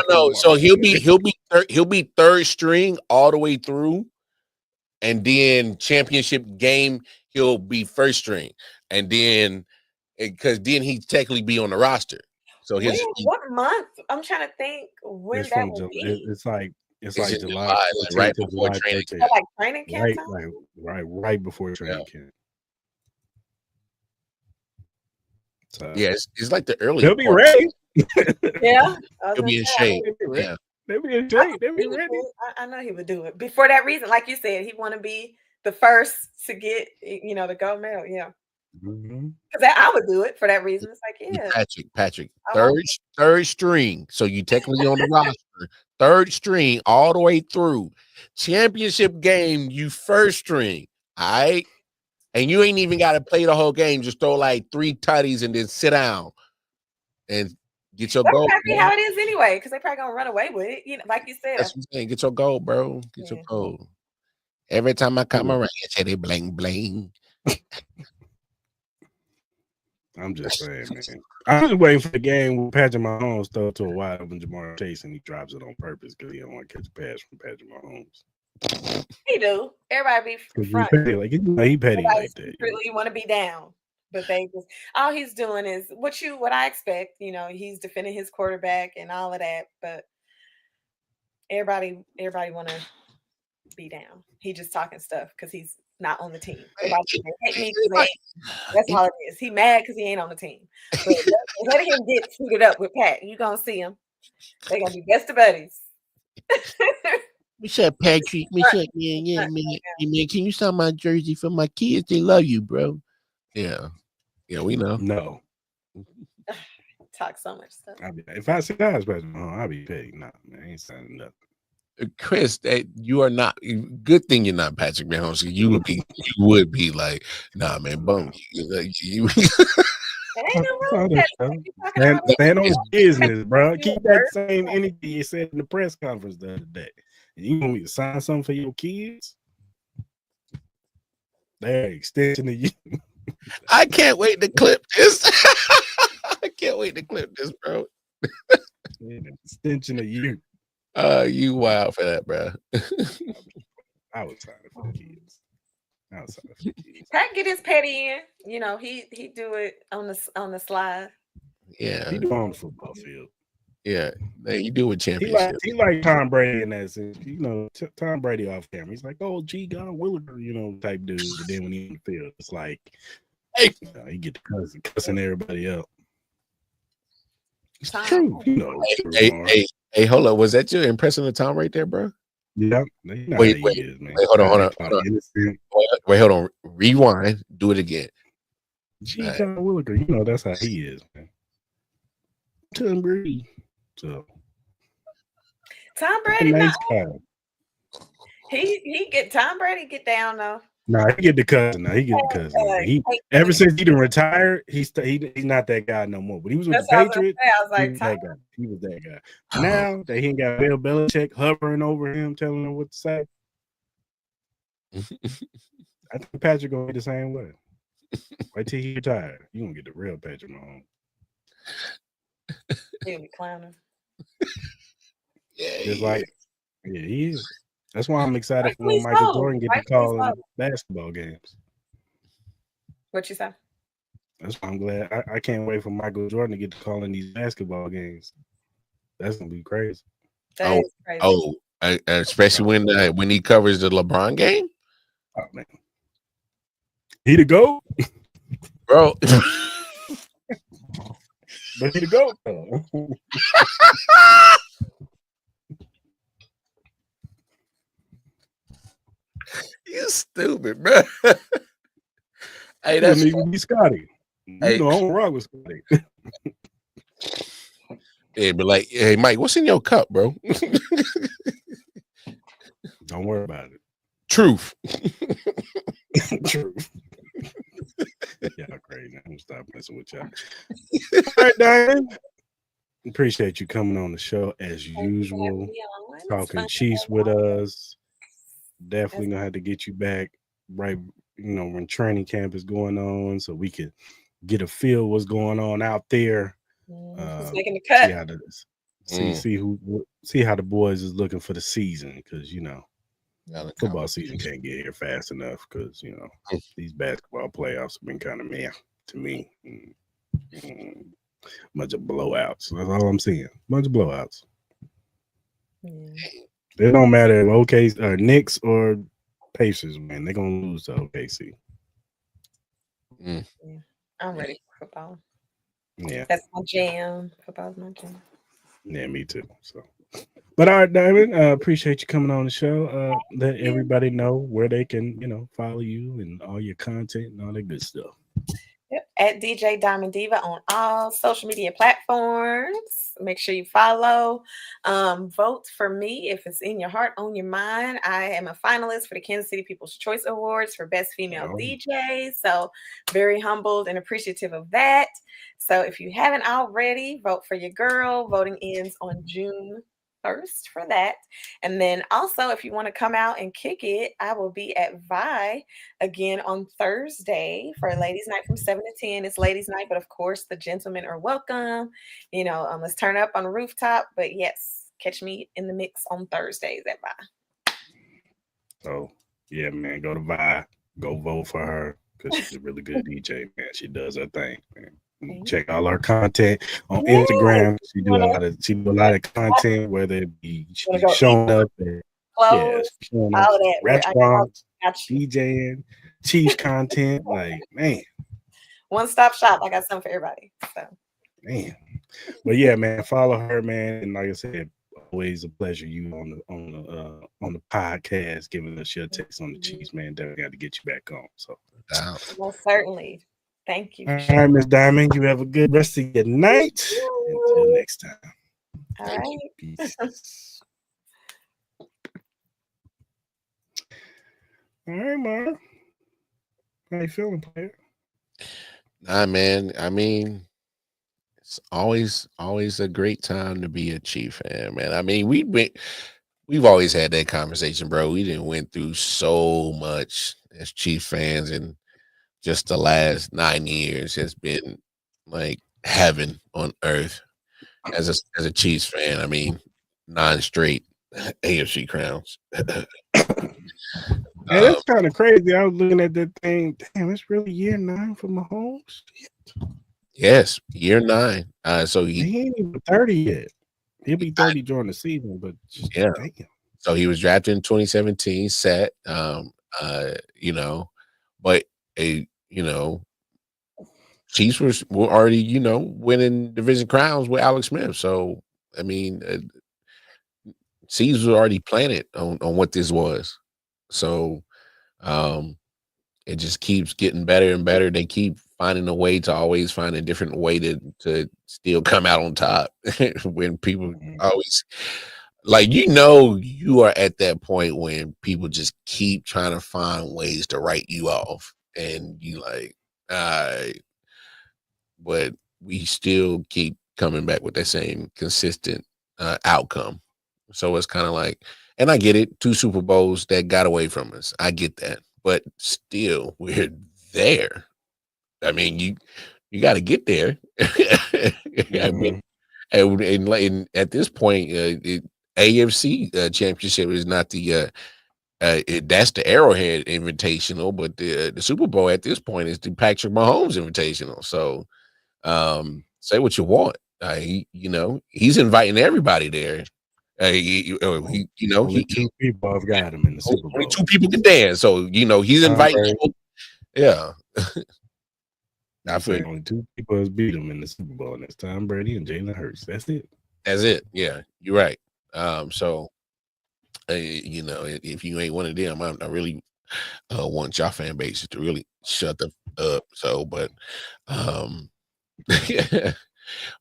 No. So he'll be third string all the way through, and then championship game he'll be first string, and then because then he technically be on the roster. So what month? I'm trying to think when that will be. It's like July, right before training camp. Like training camp, right before training camp. So, yeah, it's like the early. They'll be ready. Yeah, he'll be in shape. Yeah, they'll be in shape. They'll be ready. I know he would do it. For that reason, like you said, he want to be the first to get, the gold medal. Yeah, because I would do it for that reason. It's like, yeah, Patrick, third string. So you technically on the roster, third string all the way through. Championship game, you first string. All right. And you ain't even got to play the whole game. Just throw like 3 tutties and then sit down and get your goal. That's probably how it is anyway, because they probably gonna run away with it. Like you said. That's what I'm saying. Get your goal, bro. Get your goal. Every time I come around, you say they bling bling. I'm just saying, man. I'm just waiting for the game with Patrick Mahomes throw to a wide open Jamar Chase and he drops it on purpose because he don't want to catch a pass from Patrick Mahomes. He do. Everybody be front. He petty like that. Really want to be down, but they just all he's doing is what I expect. He's defending his quarterback and all of that, but everybody want to be down. He just talking stuff because he's not on the team. That's all it is. He mad because he ain't on the team. But let him get suited up with Pat. You gonna see him. They gonna be best of buddies. What's up, Patrick? What's up, man? Yeah, man. Can you sign my jersey for my kids? They love you, bro. Yeah, we know. No. Talk so much stuff. If I see guys, I'll be petty. Nah, man, I ain't signing nothing. Chris, you are not. Good thing you're not Patrick Mahomes. You would be like, nah, man, boom. You. Stand on business, bro. Keep that same energy you said in the press conference the other day. You want me to sign something for your kids? They're extension of you. I can't wait to clip this. I can't wait to clip this, bro. An extension of you. You wild for that, bro. I was tired for the kids. Pat get his petty in. You know, he do it on the slide. Yeah, he do on the football field. Yeah, you do with championship. He like Tom Brady in that sense. You know, Tom Brady off camera. He's like, oh, gee, God, Williger, you know, type dude. But then when he's in the field, it's like, hey, he get the cussing everybody up. It's Tom. true, you know. Hey, hold up. Was that your impression of Tom right there, bro? Yeah. Wait, hold on. Wait, hold on. Rewind. Do it again. Gee, God, Williger, you know, that's how he is, man. Tom Brady. So Tom Brady, nice guy. He get Tom Brady get down though. Nah, he get the cousin. Now he get the cousin. Ever since he done retired, he's not that guy no more. But he was with the Patriots. I was like, he was that guy. Now that he ain't got Bill Belichick hovering over him, telling him what to say, I think Patrick gonna be the same way. Wait till he retired. You gonna get the real Patrick Mahomes. He'll be clowning. Yeah, he is. That's why I'm excited for when Michael Jordan get to call in basketball games. What you say? That's why I'm glad. I can't wait for Michael Jordan to get to call in these basketball games. That's gonna be crazy. That is crazy. Especially when he covers the LeBron game. Oh man, he the GOAT, bro. But he the GOAT. You stupid, bro. Hey, that's even be Scotty. You know, I don't rock with Scotty. Yeah, but like, hey, Mike, what's in your cup, bro? Don't worry about it. Truth. Truth. Y'all crazy. I'm gonna stop messing with y'all. All right, Diamond. Appreciate you coming on the show as usual. Talking Chiefs with us. Definitely gonna have to get you back right, you know, when training camp is going on, so we can get a feel what's going on out there. Making the cut. See how the boys is looking for the season, because you know football season can't get here fast enough, because you know these basketball playoffs have been kind of meh to me. Bunch of blowouts. That's all I'm seeing. Bunch of blowouts. It don't matter if OKC or Knicks or Pacers, man. They're gonna lose to OKC. Yeah. I'm ready for football. Yeah, that's my jam. Football's my jam. Yeah, me too. So, but all right, Diamond. Appreciate you coming on the show. Let everybody know where they can, you know, follow you and all your content and all that good stuff. Yep. At DJ Diamond Diva on all social media platforms. Make sure you follow. Vote for me if it's in your heart, on your mind. I am a finalist for the Kansas City People's Choice Awards for Best Female DJ. So very humbled and appreciative of that. So if you haven't already, vote for your girl. Voting ends on June 1st for that. And then also, if you want to come out and kick it, I will be at Vi again on Thursday for Ladies Night from 7 to 10. It's Ladies Night, but of course the gentlemen are welcome. You know, let's turn up on the rooftop. But yes, catch me in the mix on Thursdays at Vi. So yeah, man, go to Vi, go vote for her, because she's a really good DJ, man. She does her thing, man. Check all our content on Instagram. She do a lot of content, whether it be showing up at showing up at restaurants, DJing, Chiefs content. Like, man, one-stop shop. I got something for everybody. So, man, but yeah, man, follow her, man. And like I said, always a pleasure. You on the podcast, giving us your takes on the Chiefs, man. Definitely got to get you back on. So, most certainly. Thank you. All right, Miss Diamond. You have a good rest of your night. Until next time. All right. Peace. All right, Mara. How you feeling, player? Nah, man. I mean, it's always a great time to be a Chief fan, man. I mean, we've always had that conversation, bro. We didn't went through so much as Chief fans, and just the last 9 years has been like heaven on earth. as a Chiefs fan, I mean, 9 straight AFC crowns. Hey, that's kind of crazy. I was looking at that thing. Damn, it's really year 9 for Mahomes. Shit. Yes, year 9. So He ain't even 30 yet. He'll be 30 during the season, but just yeah. damn. So he was drafted in 2017, set. You know, but Chiefs were already, winning division crowns with Alex Smith. So I mean, seeds were already planted on what this was. So it just keeps getting better and better. They keep finding a way to always find a different way to still come out on top when people always you are at that point when people just keep trying to find ways to write you off, and you like, but we still keep coming back with that same consistent outcome. So it's kind of like, and I get it, 2 Super Bowls that got away from us. I get that, but still, we're there. I mean, you got to get there. I mean, and at this point, AFC championship is not the that's the Arrowhead Invitational, but the Super Bowl at this point is the Patrick Mahomes Invitational. So say what you want. He's inviting everybody there. Only 2 people have got him in the Super Bowl. Only 2 people can dance. So he's inviting people. Yeah. I feel only 2 people has beat him in the Super Bowl, and that's Tom Brady and Jalen Hurts. That's it. That's it. Yeah, you're right. So if you ain't one of them, I really want your fan base to really shut the up. So, but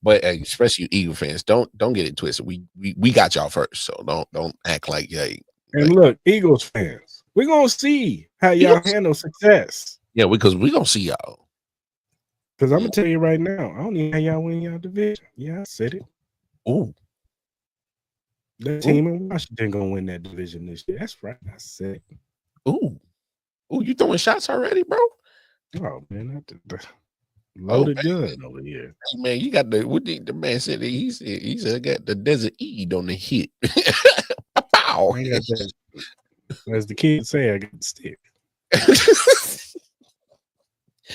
but especially Eagle fans, don't get it twisted. We got y'all first, so don't act like And look, Eagles fans, we're gonna see how y'all handle success. Yeah, because we're gonna see y'all. Because I'm gonna tell you right now, I don't need how y'all win y'all division. Yeah, I said it. Ooh. The team in Washington gonna win that division this year. That's right. I said it. Ooh, you throwing shots already, bro? Oh man, loaded gun over here. Hey, man, you got the man said that he said I got the Desert Eagle on the hit. Pow. As the kids say, I got the stick.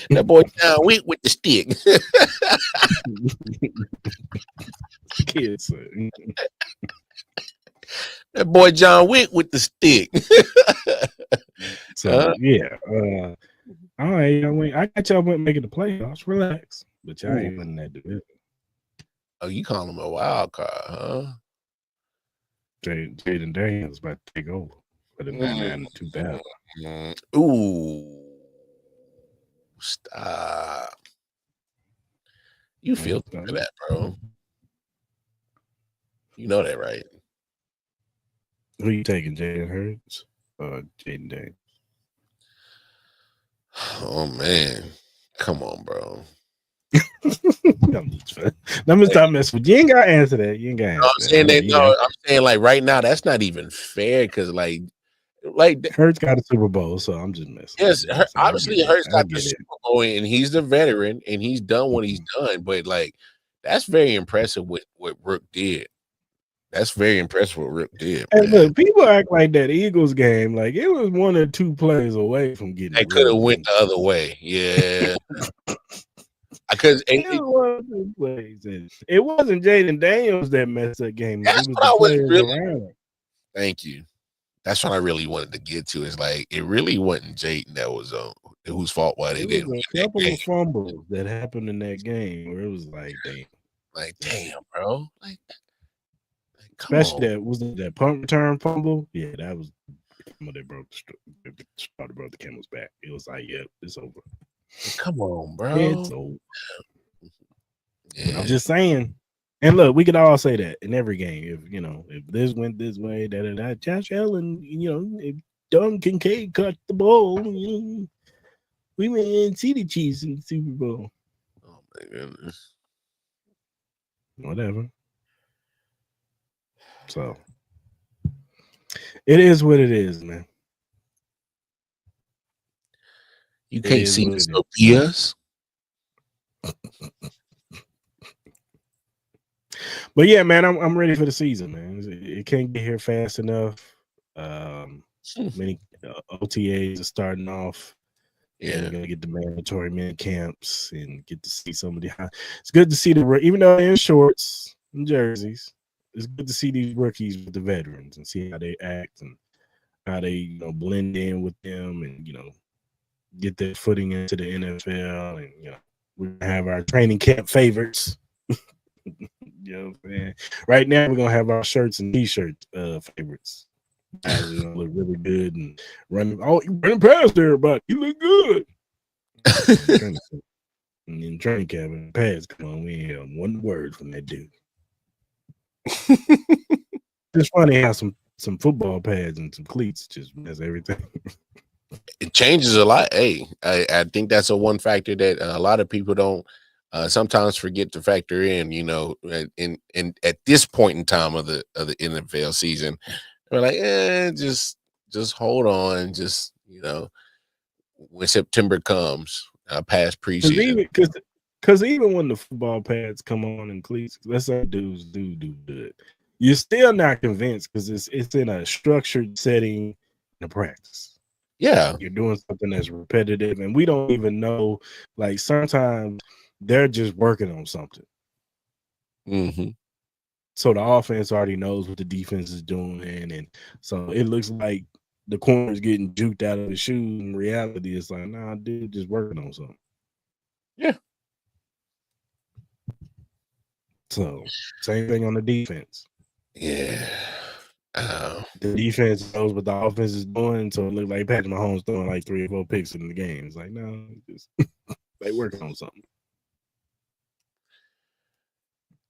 That boy went with the stick. Kids say. That boy John went with the stick. So yeah. All right, I got y'all making the playoffs. Relax. But y'all ain't winning that division. Oh, you call him a wild card, huh? Jaden Daniels about to take over for the 99-2 battle. Ooh. Stop. You feel for that, bro. You know that, right? Who you taking, Jalen Hurts or Jaden Daniels? Oh man, come on, bro. Let me stop messing with you. You ain't gotta answer that. You ain't gotta answer I'm saying like right now, that's not even fair because like Hurts got a Super Bowl, so I'm just messing. Yes, obviously Hurts got the Super Bowl, and he's the veteran, and he's done what he's done. But like, that's very impressive what Rook did. That's very impressive what Rook did. Hey, look, people act like that Eagles game, like it was 1 or 2 plays away from getting. They could have went the other way, yeah. Because it wasn't Jaden Daniels that messed that game. That's it was what I was really. Around. Thank you. That's what I really wanted to get to. Is like it really wasn't Jaden that was whose fault why they didn't. A couple of fumbles that happened in that game where it was like, damn, bro, especially that punt return fumble. Yeah, that was they broke the camel's back. It was like, yeah, it's over. Come on, bro. It's over. Yeah. I'm just saying. And look, we could all say that in every game. If this went this way, Josh Allen, if Don Kincaid cut the ball, we may see the Chiefs in the Super Bowl. Oh my goodness. Whatever. So it is what it is, man. You can't see the Sophia's. But yeah, man, I'm ready for the season, man. It can't get here fast enough. Many OTAs are starting off. And we're gonna get the mandatory mini camps and get to see some of the. It's good to see even though they're in shorts and jerseys. It's good to see these rookies with the veterans and see how they act and how they blend in with them and get their footing into the NFL and we have our training camp favorites. Man. Right now we're gonna have our shirts and t-shirt favorites. Guys are gonna look really good and running past everybody. You look good. And in training camp and pads, come on, we ain't have one word from that dude. It's funny how some football pads and some cleats just mess everything. It changes a lot. Hey, I think that's one factor that a lot of people don't sometimes forget to factor in. In at this point in time of the NFL season, we're like, just hold on, just when September comes, past preseason. Because even when the football pads come on and cleats, let's say dudes do good, you're still not convinced because it's in a structured setting in a practice. Yeah, you're doing something that's repetitive, and we don't even know. Like sometimes they're just working on something. Mm-hmm. So the offense already knows what the defense is doing, and so it looks like the corner's getting juked out of his shoes. In reality, it's like, nah, dude, just working on something. Yeah. So same thing on the defense. Yeah. The defense knows what the offense is doing, so it looks like Patrick Mahomes throwing like 3 or 4 picks in the game. It's like, no, just they working on something.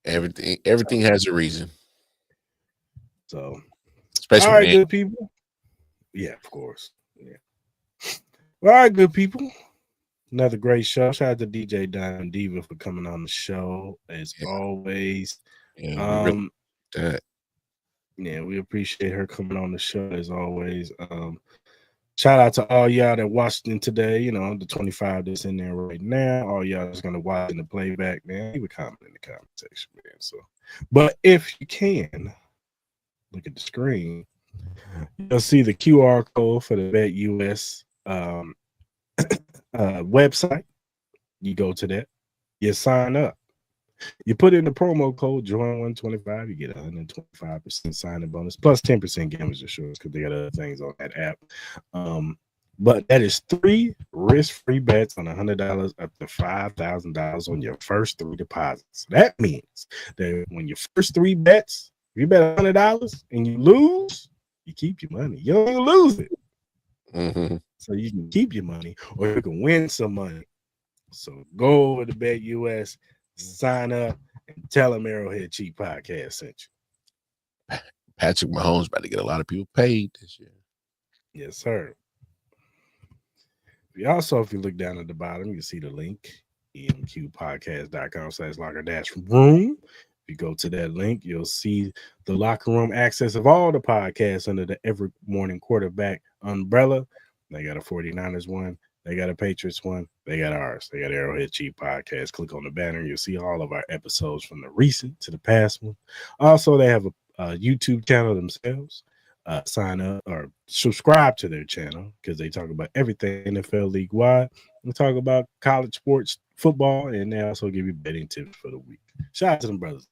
Everything has a reason. So, especially all right, good people. Yeah, of course. Yeah. All right, good people. Another great show. Shout out to DJ Diamond Diva for coming on the show as always. Yeah, we appreciate her coming on the show as always. Shout out to all y'all that watched in today. The 25 that's in there right now. All y'all that's gonna watch in the playback, man. Leave a comment in the comment section, man. So, but if you can look at the screen, you'll see the QR code for the Bet US website. You go to that, you sign up. You put in the promo code JOIN125, you get 125% sign-in bonus plus 10% gamblers insurance because they got other things on that app. But that is 3 risk-free bets on $100 up to $5,000 on your first 3 deposits. That means that when your first 3 bets, if you bet $100 and you lose, you keep your money. You don't even lose it. Mm-hmm. So you can keep your money or you can win some money. So go over to Bet US, sign up, and tell them Arrowhead Cheap Podcast sent you. Patrick Mahomes about to get a lot of people paid this year. Yes, sir. Also, if you look down at the bottom, you see the link, emqpodcast.com/locker-room. If you go to that link, you'll see the locker room access of all the podcasts under the Every Morning Quarterback umbrella. They got a 49ers one. They got a Patriots one. They got ours. They got Arrowhead Cheap Podcast. Click on the banner. You'll see all of our episodes from the recent to the past one. Also, they have a YouTube channel themselves. Sign up or subscribe to their channel because they talk about everything NFL league wide. We talk about college sports, football, and they also give you betting tips for the week. Shout out to them brothers.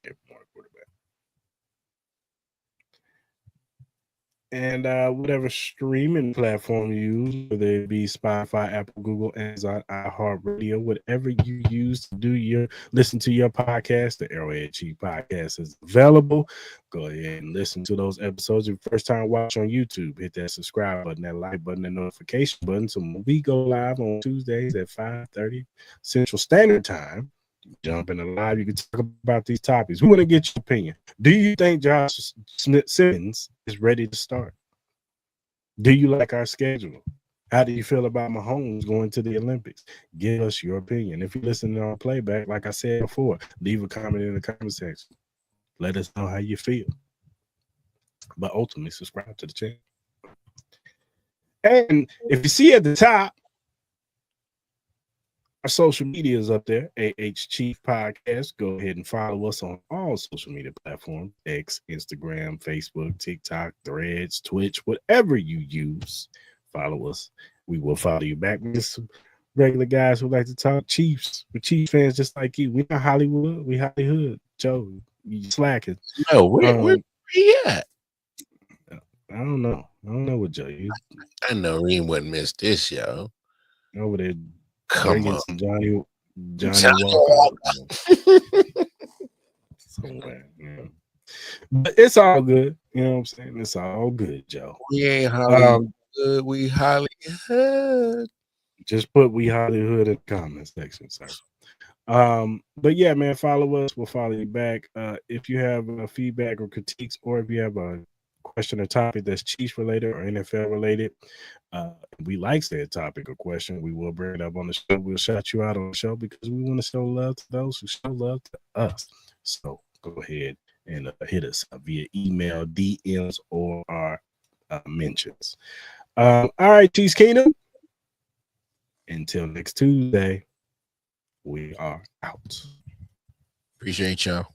And whatever streaming platform you use, whether it be Spotify, Apple, Google, Amazon, iHeartRadio, whatever you use to listen to your podcast, the Arrowhead Cheap Podcast is available. Go ahead and listen to those episodes. If first time watch on YouTube, hit that subscribe button, that like button, that notification button. So when we go live on Tuesdays at 5:30 Central Standard Time, jump in the live. You can talk about these topics. We want to get your opinion. Do you think Josh Simmons is ready to start? Do you like our schedule? How do you feel about Mahomes going to the Olympics? Give us your opinion. If you're listening on playback, like I said before, leave a comment in the comment section. Let us know how you feel. But ultimately, subscribe to the channel. And if you see at the top, Our social media is up there, AH Chief Podcast. Go ahead and follow us on all social media platforms, X, Instagram, Facebook, TikTok, Threads, Twitch, whatever you use. Follow us. We will follow you back. We're just some regular guys who like to talk Chiefs. We're Chiefs fans just like you. We're not Hollywood. We Hollywood. Joe, you slacking. No, where he at? I don't know. I don't know what Joe. You I know he wouldn't miss this, yo. over there Come drinking on. some Johnny Johnny Walker somewhere. Yeah. But it's all good. You know what I'm saying? It's all good, Joe. We ain't Hollywood. We Hollywood. Just put we Hollywood in the comment section, sir. But yeah, man, follow us. We'll follow you back. If you have feedback or critiques, or if you have a question or topic that's Chiefs related or NFL related, we like that topic or question, we will bring it up on the show. We'll shout you out on the show because we want to show love to those who show love to us. So go ahead and hit us via email, DMs, or our mentions. All right, Chiefs Kingdom. Until next Tuesday, we are out. Appreciate y'all.